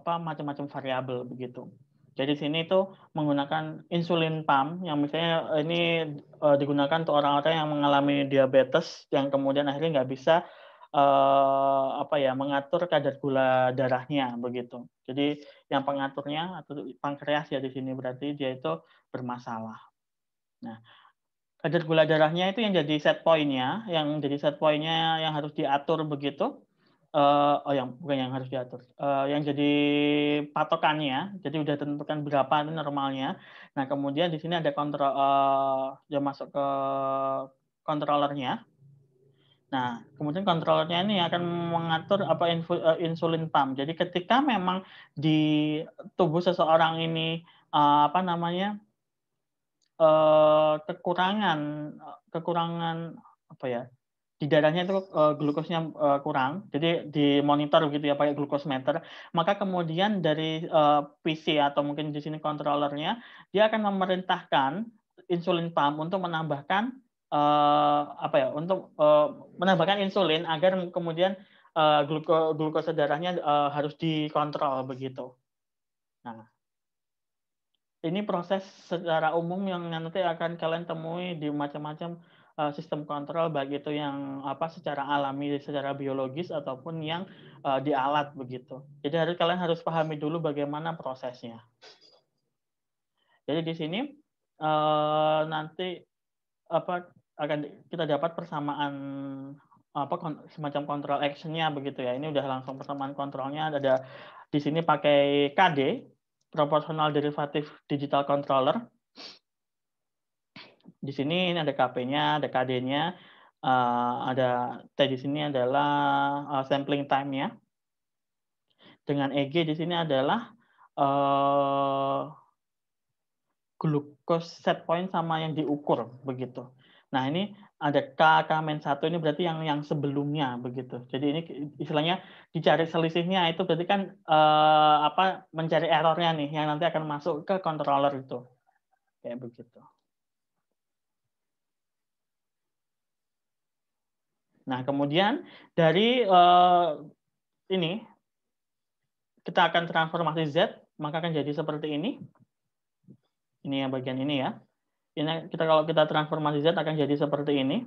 macam-macam variabel begitu. Jadi sini itu menggunakan insulin pump yang misalnya ini digunakan untuk orang-orang yang mengalami diabetes yang kemudian akhirnya nggak bisa mengatur kadar gula darahnya begitu. Jadi yang pengaturnya atau pankreas ya di sini berarti dia itu bermasalah. Nah, kadar gula darahnya itu yang jadi set point-nya, yang harus diatur begitu. Bukan yang harus diatur, yang jadi patokannya, jadi udah tentukan berapa itu normalnya. Nah kemudian di sini ada kontrol, yang masuk ke controllernya. Nah kemudian controllernya ini akan mengatur insulin pump. Jadi ketika memang di tubuh seseorang ini kekurangan apa ya? Di darahnya itu glukosnya kurang, jadi dimonitor gitu ya pakai glukometer, maka kemudian dari PC atau mungkin di sini controllernya, dia akan memerintahkan insulin pump untuk menambahkan menambahkan insulin agar kemudian glukose darahnya harus dikontrol begitu. Nah, ini proses secara umum yang nanti akan kalian temui di macam-macam sistem kontrol, baik itu yang secara alami, secara biologis ataupun yang di alat begitu. Jadi kalian harus pahami dulu bagaimana prosesnya. Jadi di sini nanti akan kita dapat persamaan semacam kontrol actionnya begitu ya. Ini udah langsung persamaan kontrolnya. Ada di sini pakai KD, proportional derivative digital controller. Di sini ini ada KP-nya, ada KD-nya, ada T di sini adalah sampling time-nya. Dengan EG di sini adalah glucose set point sama yang diukur begitu. Nah ini ada K-1 ini berarti yang sebelumnya begitu. Jadi ini istilahnya dicari selisihnya itu berarti kan mencari errornya nih yang nanti akan masuk ke controller itu kayak begitu. Nah, kemudian dari ini kita akan transformasi Z, maka akan jadi seperti ini. Ini yang bagian ini ya. Ini kalau kita transformasi Z akan jadi seperti ini.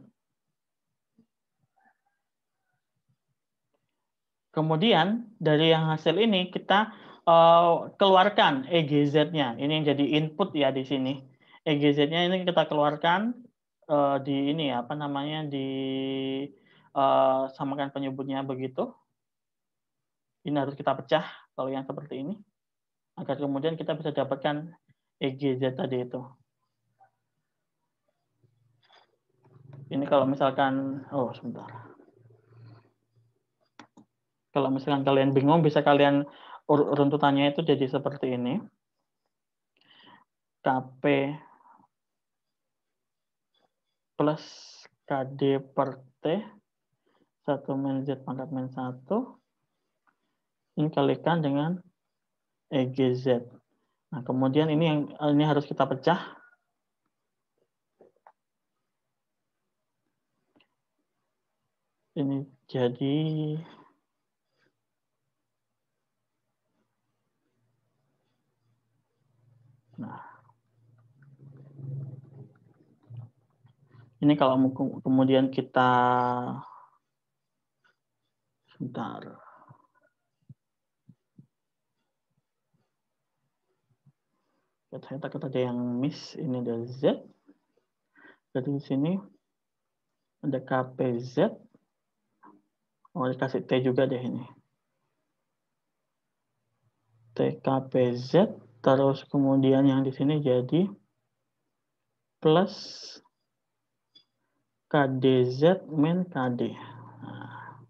Kemudian dari yang hasil ini kita keluarkan EGZ-nya. Ini yang jadi input ya di sini. EGZ-nya ini kita keluarkan di ini samakan penyebutnya begitu. Ini harus kita pecah kalau yang seperti ini agar kemudian kita bisa dapatkan EGZ tadi itu. Ini kalau misalkan sebentar. Kalau misalkan kalian bingung bisa kalian runtutannya itu jadi seperti ini. KP plus KD per T 1 Z pangkat min 1 ini kalikan dengan EGZ. Nah, kemudian ini harus kita pecah. Ini jadi ini kalau kemudian kita sebentar. Saya takut ada yang miss. Ini ada Z. Jadi di sini ada KPZ. Dikasih T juga deh ini. TKPZ. Terus kemudian yang di sini jadi plus KDZ min KD. Nah,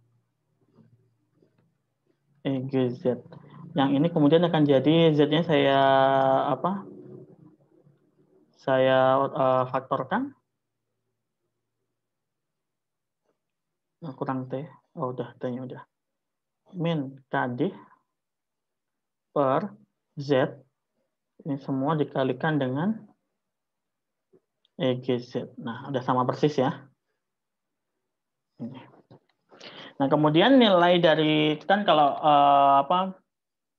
EGZ. Yang ini kemudian akan jadi Z-nya saya faktorkan. kurang T. Oh, udah, T-nya udah. Min KD per Z. Ini semua dikalikan dengan EGZ. Nah, udah sama persis ya. Ini. Nah, kemudian nilai dari, kan kalau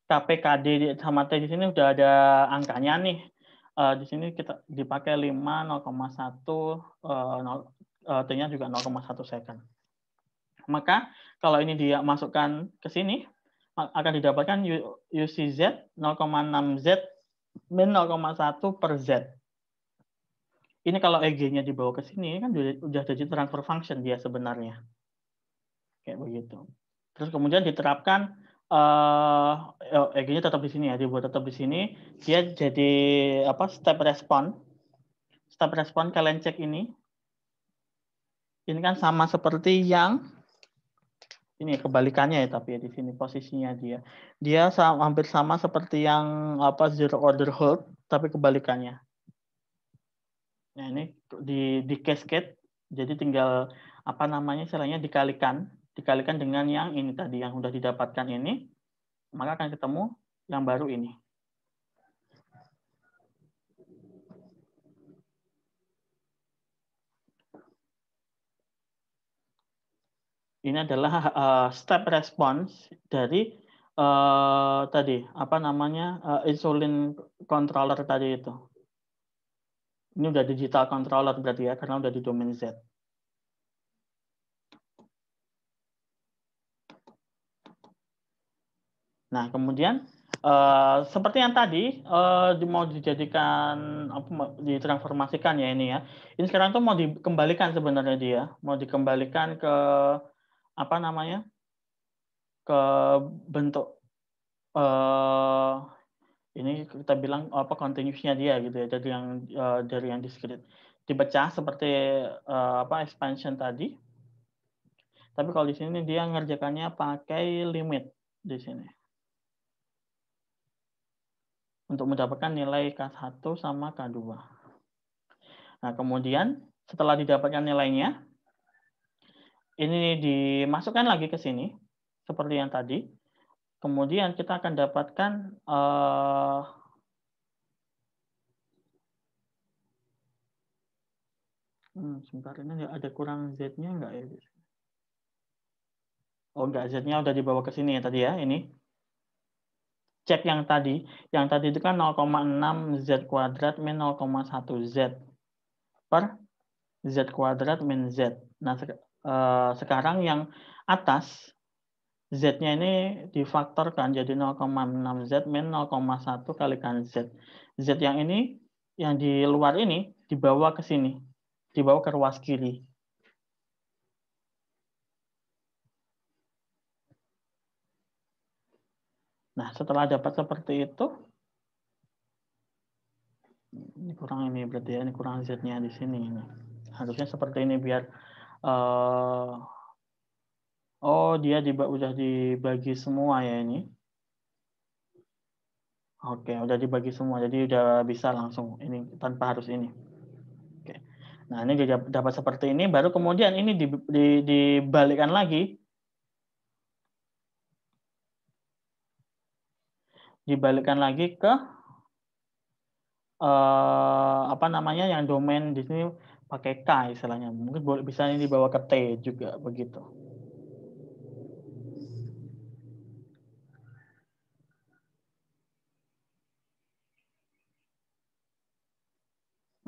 KPKD sama T di sini udah ada angkanya nih. Di sini kita dipakai 5, 0,1, T-nya juga 0,1 second. Maka kalau ini dia masukkan ke sini, akan didapatkan UCZ 0,6Z min 0,1 per Z. Ini kalau EG-nya dibawa ke sini, kan udah jadi transfer function dia sebenarnya. Kayak begitu. Terus kemudian diterapkan, EG-nya tetap di sini ya, dibuat tetap di sini. Dia jadi step response. Step response kalian cek ini. Ini kan sama seperti yang ini kebalikannya ya, tapi ya di sini posisinya dia hampir sama seperti yang zero order hold, tapi kebalikannya. Nah, ini di cascade, jadi tinggal istilahnya dikalikan dengan yang ini tadi yang sudah didapatkan ini, maka akan ketemu yang baru ini. Ini adalah step response dari tadi insulin controller tadi itu. Ini udah digital controller berarti ya, karena udah di domain Z. Nah, kemudian seperti yang tadi mau dijadikan ditransformasikan ya ini ya. Ini sekarang tuh mau dikembalikan sebenarnya dia, mau dikembalikan ke ke bentuk ini kita bilang continuous-nya dia gitu ya, dari yang discrete. Dipecah seperti expansion tadi. Tapi kalau di sini dia ngerjakannya pakai limit di sini. Untuk mendapatkan nilai K1 sama K2. Nah, kemudian setelah didapatkan nilainya, ini dimasukkan lagi ke sini, seperti yang tadi. Kemudian kita akan dapatkan sebentar, ini ada kurang Z-nya enggak ya? Oh, enggak, Z-nya udah dibawa ke sini ya tadi ya, ini. Cek yang tadi itu kan 0,6 Z kuadrat min 0,1 Z per Z kuadrat min Z. Nah, sekarang yang atas, Z-nya ini difaktorkan jadi 0,6 Z min 0,1 kalikan Z. Z yang ini, yang di luar ini, dibawa ke sini. Dibawa ke ruas kiri. Nah, setelah dapat seperti itu, ini kurang ini berarti ya, ini kurang Z-nya di sini. Ini. Harusnya seperti ini biar, dia udah dibagi semua ya ini. Oke, udah dibagi semua, jadi udah bisa langsung ini tanpa harus ini. Oke. Nah, ini dapat seperti ini, baru kemudian ini dibalikkan lagi. Dibalikkan lagi ke yang domain di sini pakai K istilahnya. Mungkin bisa ini dibawa ke T juga begitu.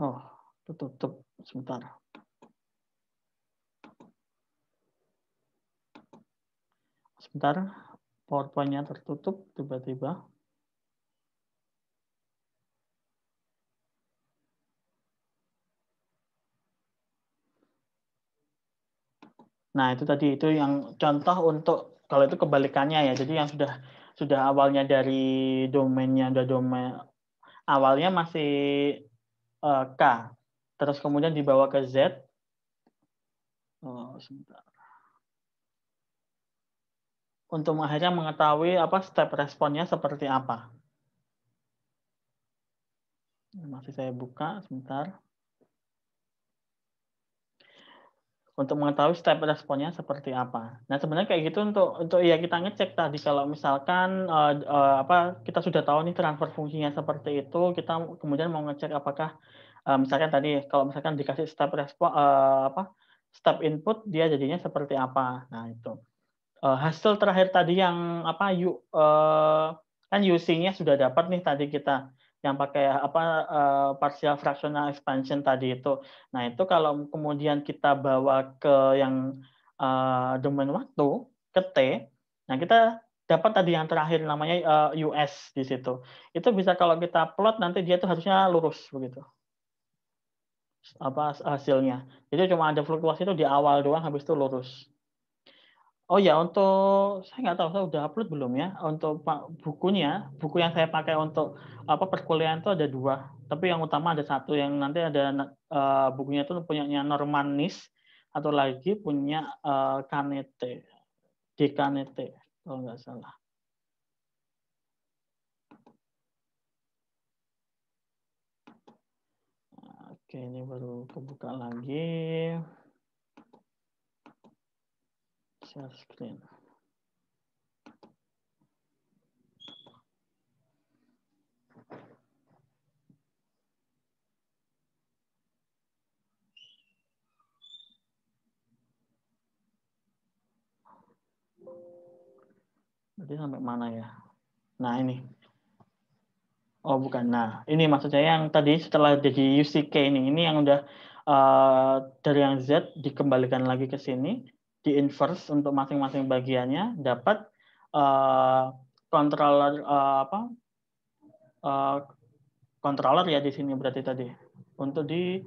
Oh, tutup sebentar. Sebentar, PowerPoint-nya tertutup tiba-tiba. Nah, itu tadi itu yang contoh untuk kalau itu kebalikannya ya. Jadi yang sudah awalnya dari domainnya udah domain awalnya masih K. Terus kemudian dibawa ke Z. Oh, sebentar. Untuk akhirnya mengetahui step responnya seperti apa. Masih saya buka sebentar. untuk mengetahui step responnya seperti apa. Nah, sebenarnya kayak gitu untuk ya kita ngecek tadi kalau misalkan kita sudah tahu nih transfer fungsinya seperti itu, kita kemudian mau ngecek apakah misalkan tadi kalau misalkan dikasih step step input dia jadinya seperti apa. Nah, itu. Hasil terakhir tadi yang kan UC-nya sudah dapat nih tadi kita yang pakai partial fractional expansion tadi itu. Nah, itu kalau kemudian kita bawa ke yang domain waktu ke T, nah kita dapat tadi yang terakhir namanya US di situ. Itu bisa kalau kita plot nanti dia tuh harusnya lurus begitu. Hasilnya. Jadi cuma ada fluktuasi itu di awal doang, habis itu lurus. Oh ya, untuk saya nggak tahu saya udah upload belum ya. Untuk bukunya, buku yang saya pakai untuk perkuliahan itu ada 2. Tapi yang utama ada 1 yang nanti ada bukunya itu punyanya Norman Nis atau lagi punya Kanete, di Kanete kalau nggak salah. Oke, ini baru kebuka lagi. Share screen. Berarti sampai mana ya? Nah, ini. Oh, bukan. Nah, ini maksud saya yang tadi setelah jadi UCK ini yang udah dari yang Z dikembalikan lagi ke sini, di inverse untuk masing-masing bagiannya, dapat controller controller ya di sini berarti tadi. Untuk di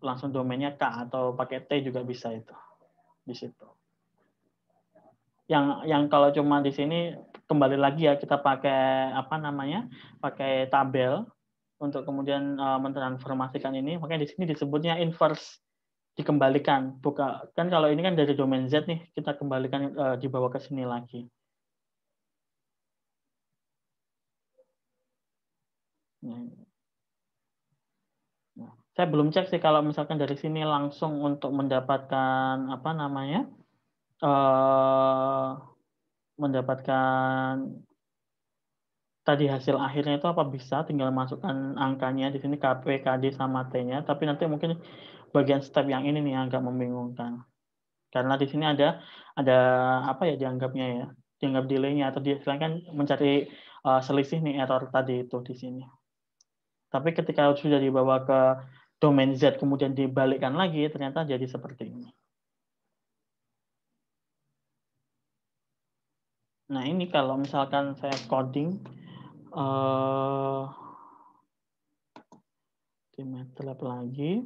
langsung domainnya K atau pakai T juga bisa itu di situ. Yang kalau cuma di sini kembali lagi ya kita pakai pakai tabel untuk kemudian mentransformasikan ini, makanya di sini disebutnya inverse, dikembalikan. Kan kalau ini kan dari domain Z nih, kita kembalikan dibawa ke sini lagi. Nah, saya belum cek sih kalau misalkan dari sini langsung untuk mendapatkan mendapatkan tadi hasil akhirnya itu apa bisa tinggal masukkan angkanya di sini KP, KD sama T-nya, tapi nanti mungkin bagian step yang ini nih yang agak membingungkan. Karena di sini ada apa ya dianggapnya ya, dianggap delay-nya atau kan mencari selisih nih error tadi itu di sini. Tapi ketika sudah dibawa ke domain Z kemudian dibalikkan lagi ternyata jadi seperti ini. Nah, ini kalau misalkan saya coding di MATLAB lagi.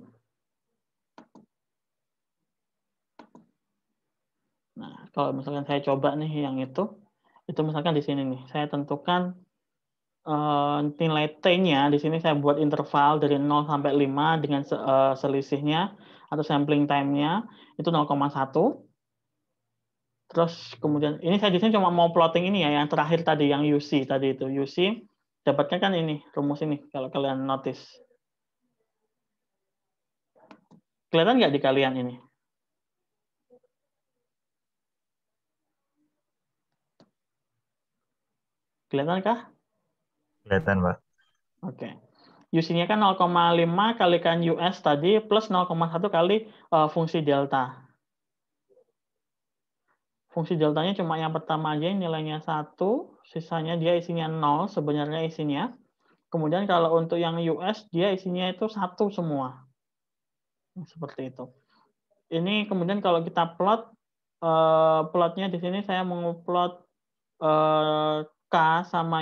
Nah, kalau misalkan saya coba nih yang itu misalkan di sini nih, saya tentukan nilai T-nya, di sini saya buat interval dari 0 sampai 5 dengan selisihnya atau sampling time-nya itu 0,1. Terus kemudian ini saya di sini cuma mau plotting ini ya, yang terakhir tadi yang UC tadi itu. UC dapatnya kan ini, rumus ini kalau kalian notice. Kelihatan nggak di kalian ini? Kelihatan kah? Kelihatan, Pak. Oke. UC-nya kan 0,5 kalikan US tadi plus 0,1 kali fungsi delta. Fungsi deltanya cuma yang pertama aja nilainya 1, sisanya dia isinya 0 sebenarnya isinya. Kemudian kalau untuk yang US dia isinya itu 1 semua. Seperti itu. Ini kemudian kalau kita plot, plotnya di sini saya menguplot K sama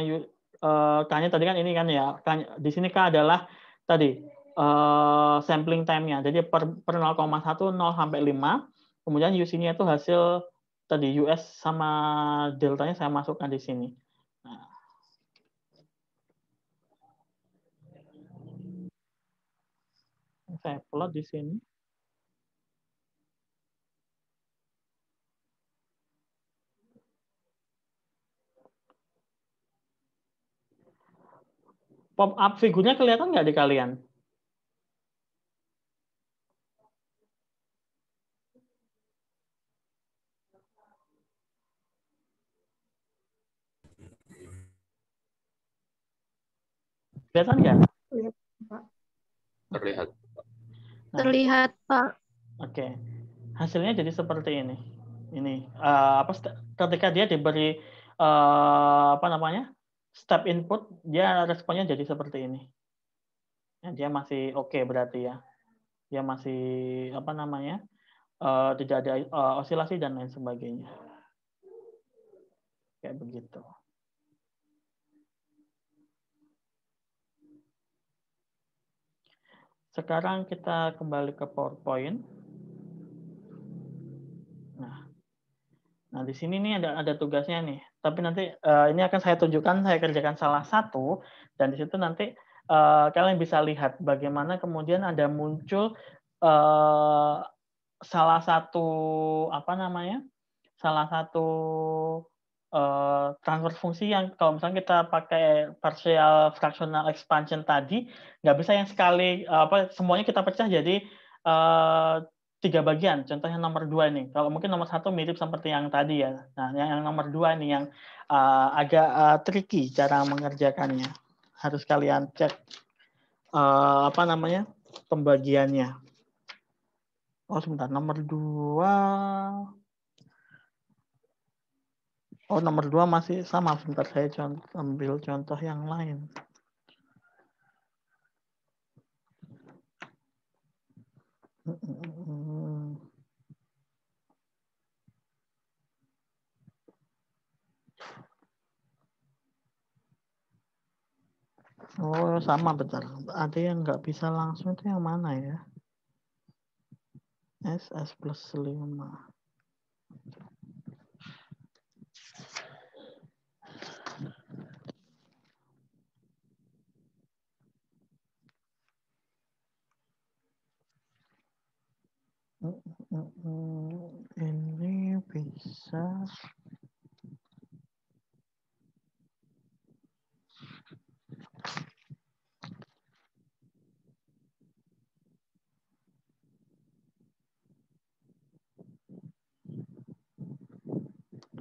K-nya tadi kan ini kan ya. Di sini K adalah tadi sampling time-nya. Jadi per 0,1 0 sampai 5. Kemudian UC-nya itu hasil tadi US sama deltanya saya masukkan di sini. Nah. Saya plot di sini. Pop up figurnya kelihatan nggak di kalian? Kelihatan nggak? Lihat, Pak. Terlihat. Nah, Terlihat, Pak. oke. Hasilnya jadi seperti ini. Ini ketika dia diberi apa namanya? Step input, dia responnya jadi seperti ini. Ya, dia masih oke berarti ya. Dia masih apa namanya? Tidak ada osilasi dan lain sebagainya. Kayak begitu. Sekarang kita kembali ke PowerPoint. Nah, di sini nih ada tugasnya nih. Tapi nanti ini akan saya tunjukkan, saya kerjakan salah satu, dan di situ nanti kalian bisa lihat bagaimana kemudian ada muncul salah satu apa namanya? Salah satu transfer fungsi yang kalau misalnya kita pakai partial fractional expansion tadi, nggak bisa yang sekali semuanya kita pecah jadi 3 bagian. Contoh yang nomor 2 nih. Kalau mungkin nomor 1 mirip seperti yang tadi ya. Nah, yang nomor 2 nih yang agak tricky cara mengerjakannya. Harus kalian cek apa namanya? Pembagiannya. Oh, sebentar. Nomor 2. Oh, nomor 2 masih sama. Sebentar, saya ambil contoh yang lain. Oh, sama betul. Ada yang nggak bisa langsung itu yang mana ya? SS plus 5. Ini bisa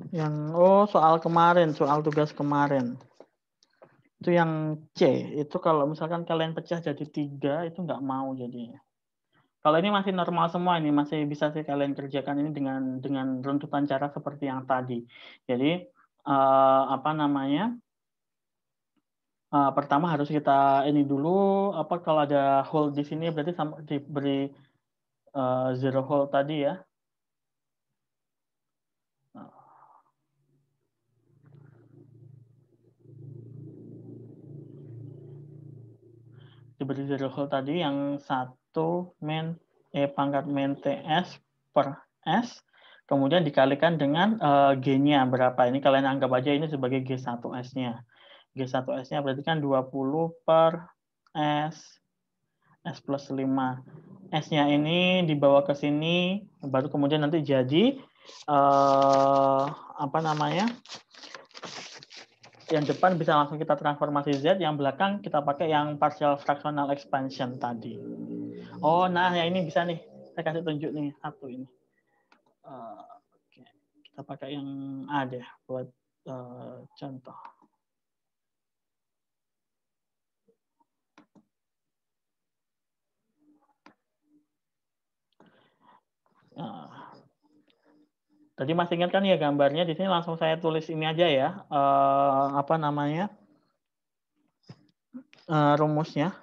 yang soal kemarin, soal tugas kemarin. Itu yang C, itu kalau misalkan kalian pecah jadi 3 itu nggak mau jadinya. Kalau ini masih normal semua, ini masih bisa sih kalian kerjakan ini dengan runtutan cara seperti yang tadi. Jadi apa namanya? Pertama harus kita ini dulu kalau ada hold di sini berarti diberi zero hold tadi ya. Diberi zero hold tadi yang 1 min pangkat min TS per S, kemudian dikalikan dengan G-nya berapa. Ini kalian anggap aja ini sebagai G1S-nya. G1S-nya berarti kan 20 per S plus 5. S-nya ini dibawa ke sini, baru kemudian nanti jadi apa namanya? Yang depan bisa langsung kita transformasi Z, yang belakang kita pakai yang partial fractional expansion tadi. Oh, nah ya ini bisa nih. Saya kasih tunjuk nih satu ini. Oke. Kita pakai yang A deh buat contoh. Tadi masih ingat kan ya gambarnya, di sini langsung saya tulis ini aja ya, apa namanya, rumusnya.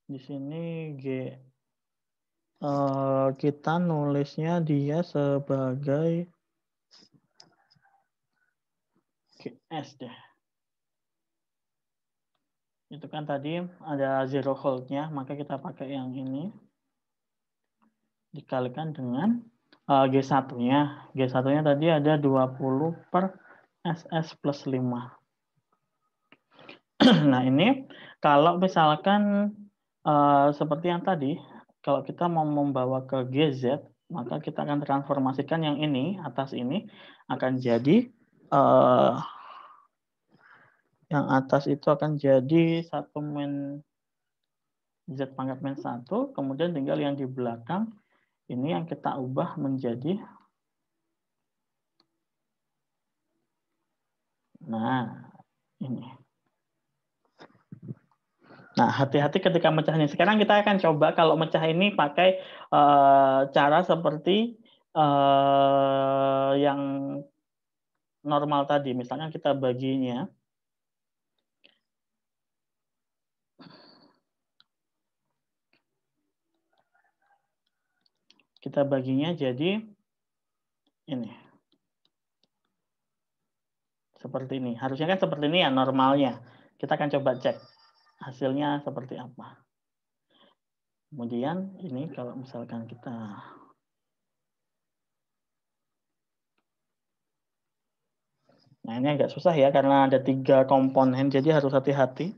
Di sini kita nulisnya dia sebagai GS deh. Itu kan tadi ada zero hold-nya, maka kita pakai yang ini. Dikalikan dengan G1-nya. G1-nya tadi ada 20 per SS plus 5. Nah, ini kalau misalkan seperti yang tadi, kalau kita mau membawa ke GZ, maka kita akan transformasikan yang ini, atas ini, akan jadi, yang atas itu akan jadi 1 min Z pangkat min 1, kemudian tinggal yang di belakang, ini yang kita ubah menjadi, nah, Ini. Nah, hati-hati ketika mecahnya. Sekarang kita akan coba kalau mecah ini pakai cara seperti yang normal tadi. Misalnya kita baginya. Kita baginya jadi ini. Seperti ini. Harusnya kan seperti ini ya normalnya. Kita akan coba cek hasilnya seperti apa. Kemudian ini kalau misalkan kita nah ini agak susah ya karena ada 3 komponen jadi harus hati-hati.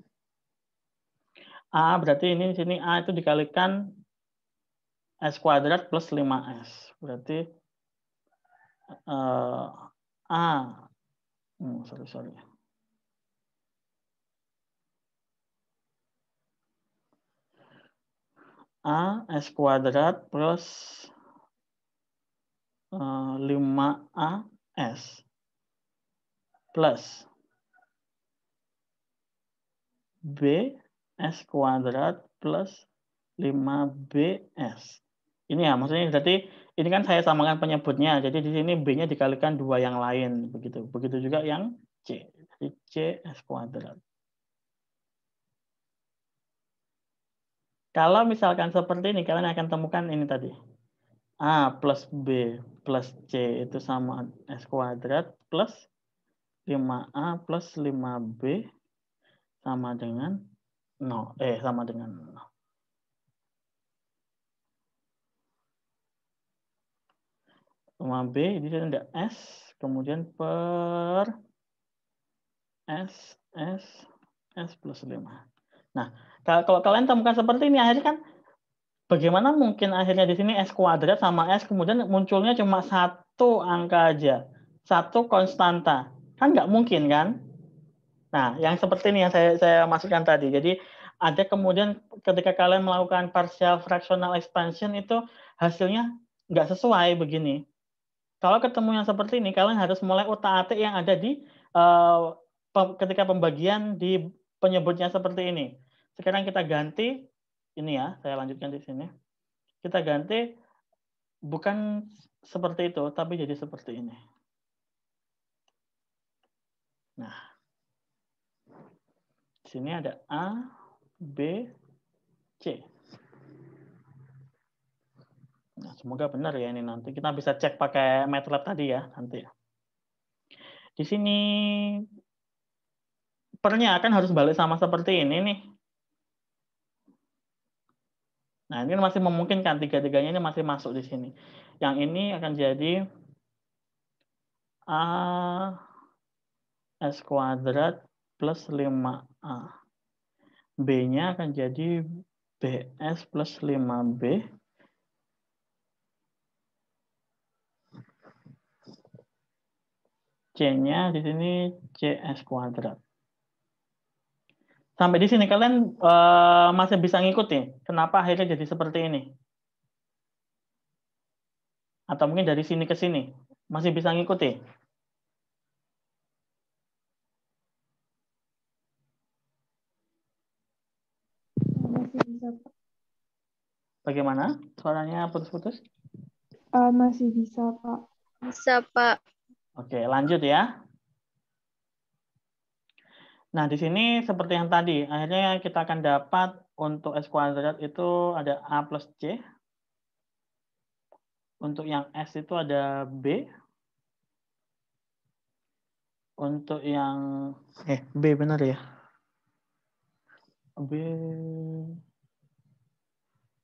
A berarti ini di sini A itu dikalikan S kuadrat plus 5S. Berarti A sorry. A S kuadrat plus 5AS plus B S kuadrat plus 5BS. Ini ya, maksudnya berarti ini kan saya samakan penyebutnya. Jadi di sini B-nya dikalikan 2 yang lain begitu. Begitu juga yang C. Jadi C S kuadrat. Kalau misalkan seperti ini, kalian akan temukan ini tadi. A plus B plus C itu sama S kuadrat plus 5A plus 5B sama dengan 0. Sama dengan 0. Sama B, di sini ada S, kemudian per S plus 5. Nah, kalau kalian temukan seperti ini, akhirnya kan bagaimana mungkin akhirnya di sini S kuadrat sama S, kemudian munculnya cuma 1 angka aja. 1 konstanta. Kan nggak mungkin kan? Nah, yang seperti ini yang saya masukkan tadi. Jadi, ada kemudian ketika kalian melakukan partial fractional expansion itu hasilnya nggak sesuai begini. Kalau ketemu yang seperti ini, kalian harus mulai utak-atik yang ada di ketika pembagian di penyebutnya seperti ini. Sekarang kita ganti, ini ya, saya lanjutkan di sini. Kita ganti bukan seperti itu, tapi jadi seperti ini. Nah, di sini ada A, B, C. Nah, semoga benar ya ini nanti. Kita bisa cek pakai MATLAB tadi ya, nanti ya. Di sini pernya kan harus balik sama seperti ini nih. Nah, ini masih memungkinkan, tiga-tiganya ini masih masuk di sini. Yang ini akan jadi A S kuadrat plus 5A. B-nya akan jadi BS plus 5B. C-nya di sini CS kuadrat. Sampai di sini kalian masih bisa ngikuti kenapa akhirnya jadi seperti ini? Atau mungkin dari sini ke sini masih bisa ngikuti? Masih bisa, Pak. Bagaimana? Suaranya putus-putus? Masih bisa, Pak. Bisa, Pak. Oke, lanjut ya. Nah, di sini seperti yang tadi, akhirnya kita akan dapat untuk S kuadrat itu ada A plus C. Untuk yang S itu ada B. Untuk yang B benar ya? B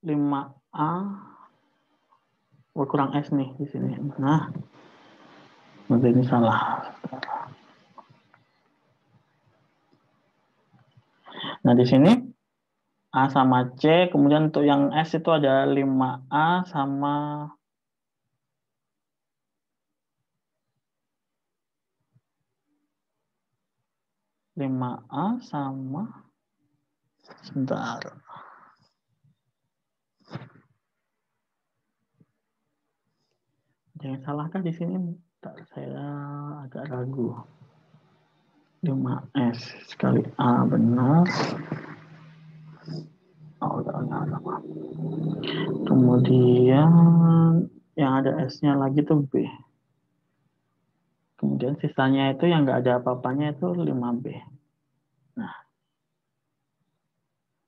5A. Kurang S nih di sini. Nah, nanti ini salah. Nah, di sini A sama C, kemudian untuk yang S itu ada 5A sama 5A sama sebentar. Jangan salahkan di sini, saya agak ragu. 5S sekali A benar. Oh, ada. Kemudian yang ada S-nya lagi tuh B. Kemudian sisanya itu yang nggak ada apa-apanya itu 5B. Nah,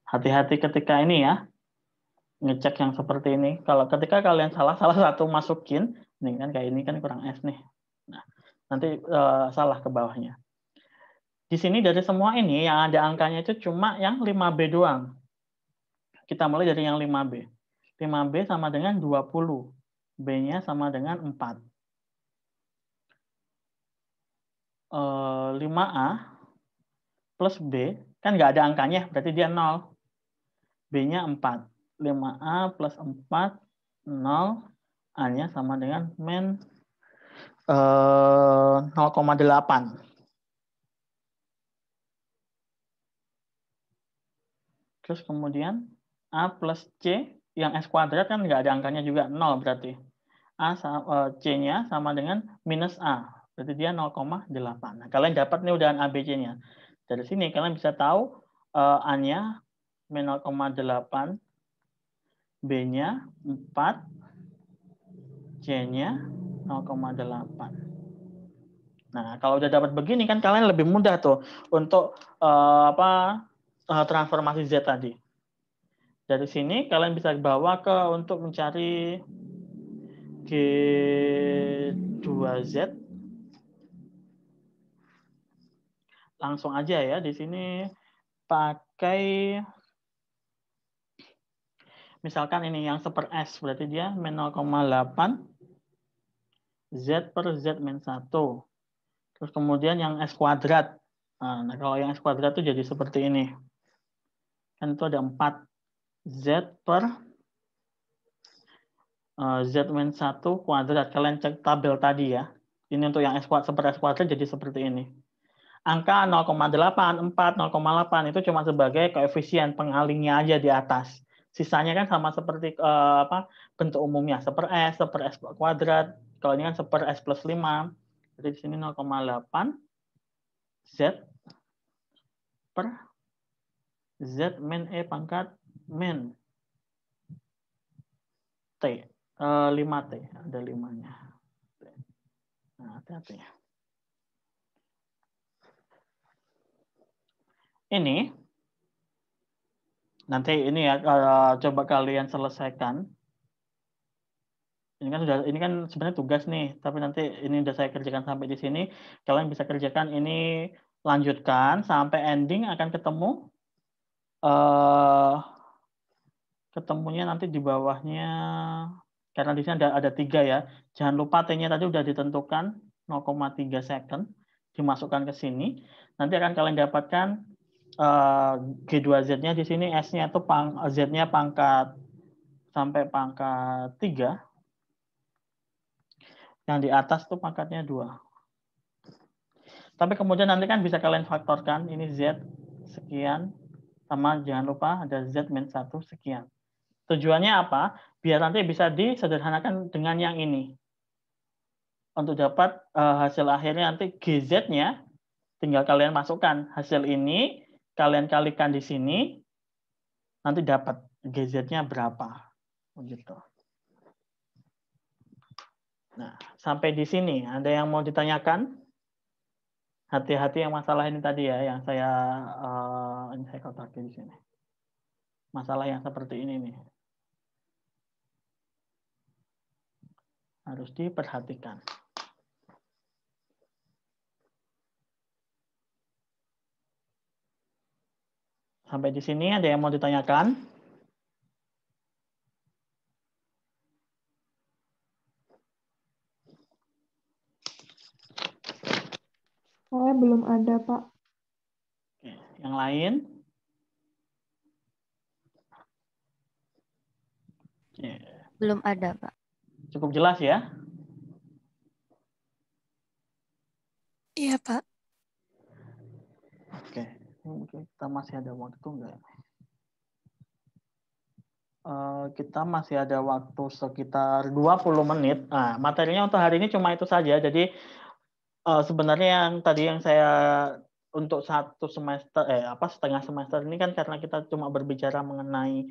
hati-hati ketika ini ya, ngecek yang seperti ini. Kalau ketika kalian salah satu masukin, nih kan kayak ini kan kurang S nih. Nah, nanti salah ke bawahnya. Di sini dari semua ini yang ada angkanya itu cuma yang 5B doang. Kita mulai dari yang 5B. 5B sama dengan 20. B-nya sama dengan 4. 5A plus B, kan nggak ada angkanya, berarti dia 0. B-nya 4. 5A plus 4, 0. A-nya sama dengan min 0,8. Terus kemudian A plus C, yang S kuadrat kan nggak ada angkanya juga, 0 berarti. C-nya sama dengan minus A. Berarti dia 0,8. Nah, kalian dapat nih udahan ABC-nya. Dari sini kalian bisa tahu A-nya min 0,8, B-nya 4, C-nya 0,8. Nah, kalau udah dapat begini kan kalian lebih mudah tuh untuk transformasi Z tadi. Dari sini kalian bisa bawa ke untuk mencari G2Z. Langsung aja ya, di sini pakai misalkan ini yang seper S, berarti dia min 0,8 Z per Z min 1. Terus kemudian yang S kuadrat. Nah, kalau yang S kuadrat itu jadi seperti ini. Kan itu ada 4 Z per Z min 1 kuadrat. Kalian cek tabel tadi ya. Ini untuk yang seper S kuadrat jadi seperti ini. Angka 0,8, 4, 0,8 itu cuma sebagai koefisien pengalingnya aja di atas. Sisanya kan sama seperti bentuk umumnya, seper S kuadrat. Kalau ini kan seper S plus 5. Jadi di sini 0,8 Z per Z min E pangkat min T. 5T, ada 5-nya. Nah, hati-hati. Ini nanti ini ya coba kalian selesaikan. Ini kan sebenarnya tugas nih, tapi nanti ini udah saya kerjakan sampai di sini. Kalian bisa kerjakan ini, lanjutkan sampai ending akan ketemu ketemunya nanti di bawahnya, karena di sini ada 3 ya. Jangan lupa T-nya tadi udah ditentukan 0,3 second, dimasukkan ke sini. Nanti akan kalian dapatkan G2Z-nya di sini, S-nya itu Z-nya pangkat sampai pangkat 3. Yang di atas tuh pangkatnya 2. Tapi kemudian nanti kan bisa kalian faktorkan, ini Z sekian, sama jangan lupa ada Z min 1 sekian. Tujuannya apa? Biar nanti bisa disederhanakan dengan yang ini. Untuk dapat hasil akhirnya nanti GZ-nya, tinggal kalian masukkan hasil ini, kalian kalikan di sini, nanti dapat GZ-nya berapa. Begitu. Nah, sampai di sini ada yang mau ditanyakan? Hati-hati yang masalah ini tadi ya, yang saya kotakin di sini. Masalah yang seperti ini nih. Harus diperhatikan. Sampai di sini ada yang mau ditanyakan? Saya belum ada, Pak. Oke, yang lain? Oke. Belum ada, Pak. Cukup jelas ya? Iya, Pak. Oke, mungkin kita masih ada waktu enggak? Kita masih ada waktu sekitar 20 menit. Nah, materinya untuk hari ini cuma itu saja. Jadi sebenarnya yang tadi yang saya untuk satu semester setengah semester ini kan karena kita cuma berbicara mengenai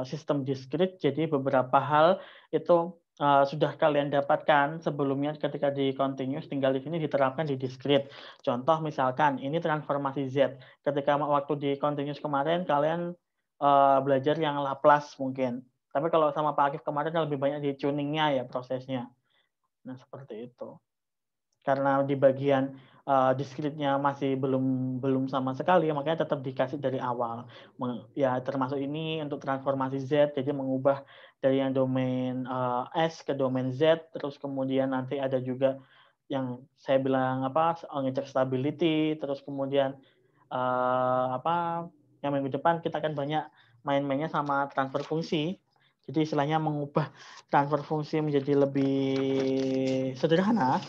sistem diskrit, jadi beberapa hal itu sudah kalian dapatkan sebelumnya ketika di continuous, tinggal di sini diterapkan di diskrit. Contoh misalkan ini transformasi Z. Ketika waktu di continuous kemarin kalian belajar yang Laplace mungkin. Tapi kalau sama Pak Akif kemarin lebih banyak di tuningnya ya prosesnya. Nah seperti itu. Karena di bagian diskritnya masih belum sama sekali, makanya tetap dikasih dari awal. Ya termasuk ini untuk transformasi Z, jadi mengubah dari yang domain S ke domain Z, terus kemudian nanti ada juga yang saya bilang ngecek stability, terus kemudian yang minggu depan kita akan banyak main-mainnya sama transfer fungsi. Jadi istilahnya mengubah transfer fungsi menjadi lebih sederhana.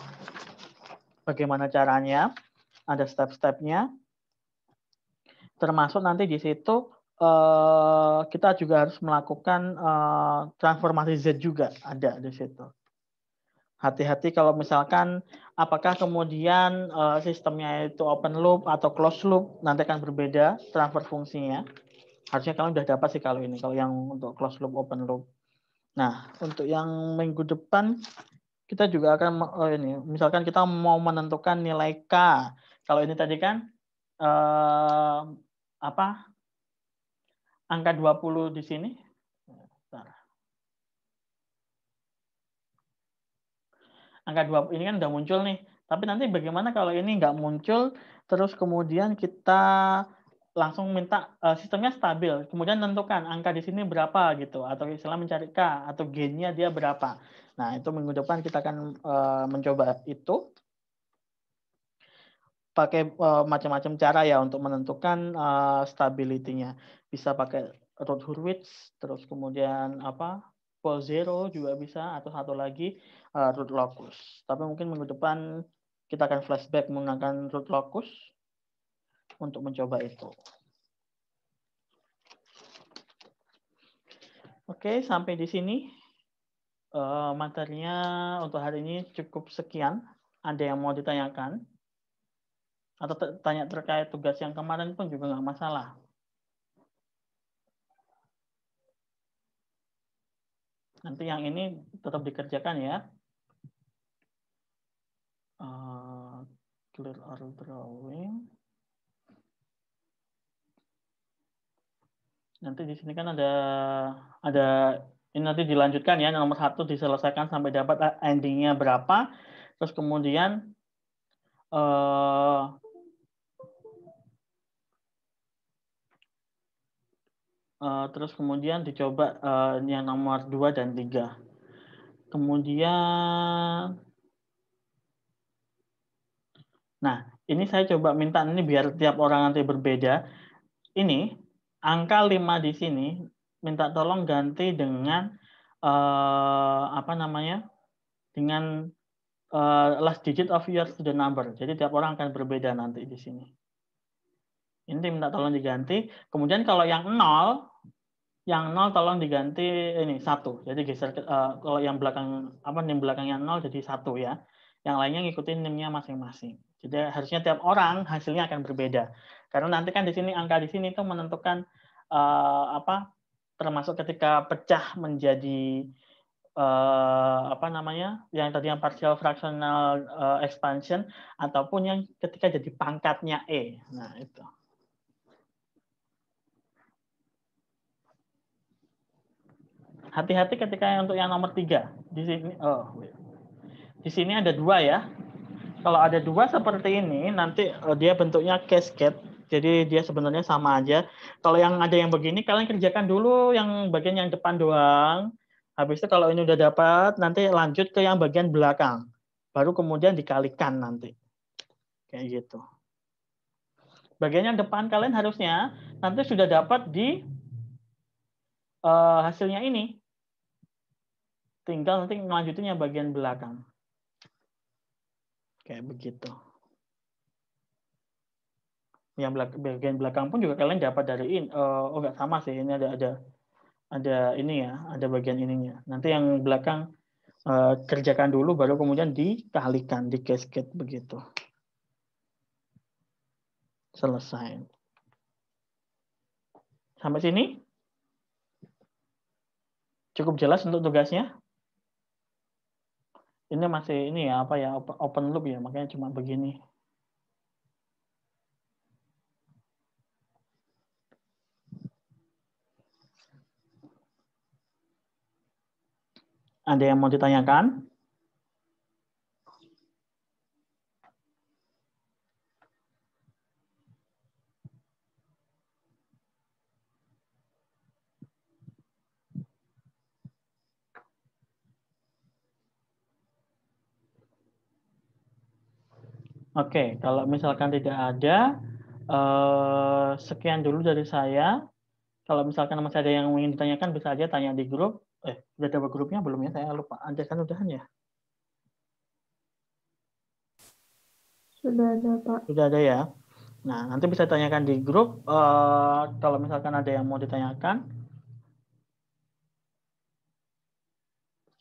Bagaimana caranya? Ada step-stepnya. Termasuk nanti di situ kita juga harus melakukan transformasi Z juga ada di situ. Hati-hati kalau misalkan apakah kemudian sistemnya itu open loop atau closed loop, nanti akan berbeda transfer fungsinya. Harusnya kalian sudah dapat sih kalau ini, kalau yang untuk closed loop, open loop. Nah, untuk yang minggu depan kita juga akan ini, misalkan kita mau menentukan nilai K. Kalau ini tadi kan angka 20 di sini. Bentar. Angka 20 ini kan udah muncul nih. Tapi nanti bagaimana kalau ini nggak muncul, terus kemudian kita langsung minta sistemnya stabil, kemudian tentukan angka di sini berapa gitu, atau istilah mencari K atau gainnya dia berapa. Nah itu minggu depan kita akan mencoba itu pakai macam-macam cara ya untuk menentukan stability-nya. Bisa pakai Rutherford, terus kemudian Poisson zero juga bisa, atau satu lagi root locus. Tapi mungkin minggu depan kita akan flashback menggunakan root locus untuk mencoba itu. Oke, sampai di sini materinya untuk hari ini cukup sekian. Ada yang mau ditanyakan? Atau tanya terkait tugas yang kemarin pun juga nggak masalah. Nanti yang ini tetap dikerjakan ya. Clear our drawing. Nanti di sini kan ada ini nanti dilanjutkan ya, nomor 1 diselesaikan sampai dapat endingnya berapa, terus kemudian dicoba yang nomor 2 dan 3. Kemudian nah, ini saya coba minta ini biar tiap orang nanti berbeda. Ini angka 5 di sini minta tolong ganti dengan dengan last digit of your student number. Jadi tiap orang akan berbeda nanti di sini. Ini minta tolong diganti. Kemudian kalau yang 0 tolong diganti ini 1. Jadi geser kalau yang belakang name belakangnya 0 jadi 1 ya. Yang lainnya ngikutin name-nya masing-masing. Jadi harusnya tiap orang hasilnya akan berbeda. Karena nanti kan di sini angka di sini itu menentukan termasuk ketika pecah menjadi yang tadi yang partial fractional expansion ataupun yang ketika jadi pangkatnya E. Nah, itu. Hati-hati ketika untuk yang nomor 3. Di sini ada 2 ya. Kalau ada 2 seperti ini, nanti dia bentuknya cascade. Jadi dia sebenarnya sama aja. Kalau yang ada yang begini, kalian kerjakan dulu yang bagian yang depan doang. Habis itu kalau ini udah dapat, nanti lanjut ke yang bagian belakang. Baru kemudian dikalikan nanti. Kayak gitu. Bagian yang depan kalian harusnya nanti sudah dapat di hasilnya ini. Tinggal nanti melanjutin yang bagian belakang. Kayak begitu. Yang bagian belakang pun juga kalian dapat dari ini. Nggak sama sih. Ini ada ini ya. Ada bagian ininya. Nanti yang belakang kerjakan dulu, baru kemudian dikalikan, di cascade begitu. Selesai. Sampai sini? Cukup jelas untuk tugasnya? Ini masih ini ya, apa ya, open loop ya, makanya cuma begini. Ada yang mau ditanyakan? Oke, kalau misalkan tidak ada, sekian dulu dari saya. Kalau misalkan masih ada yang ingin ditanyakan, bisa aja tanya di grup. Udah ada grupnya belum ya? Saya lupa. Ada kan udahan ya? Sudah ada, Pak. Sudah ada ya? Nah, nanti bisa tanyakan di grup. Kalau misalkan ada yang mau ditanyakan.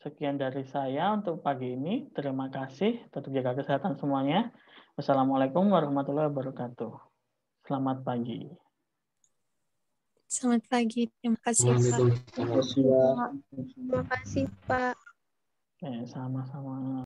Sekian dari saya untuk pagi ini. Terima kasih. Tetap jaga kesehatan semuanya. Wassalamualaikum warahmatullahi wabarakatuh. Selamat pagi. Selamat pagi. Terima kasih, Pak. Terima kasih, Pak. Terima kasih, Pak. Sama-sama.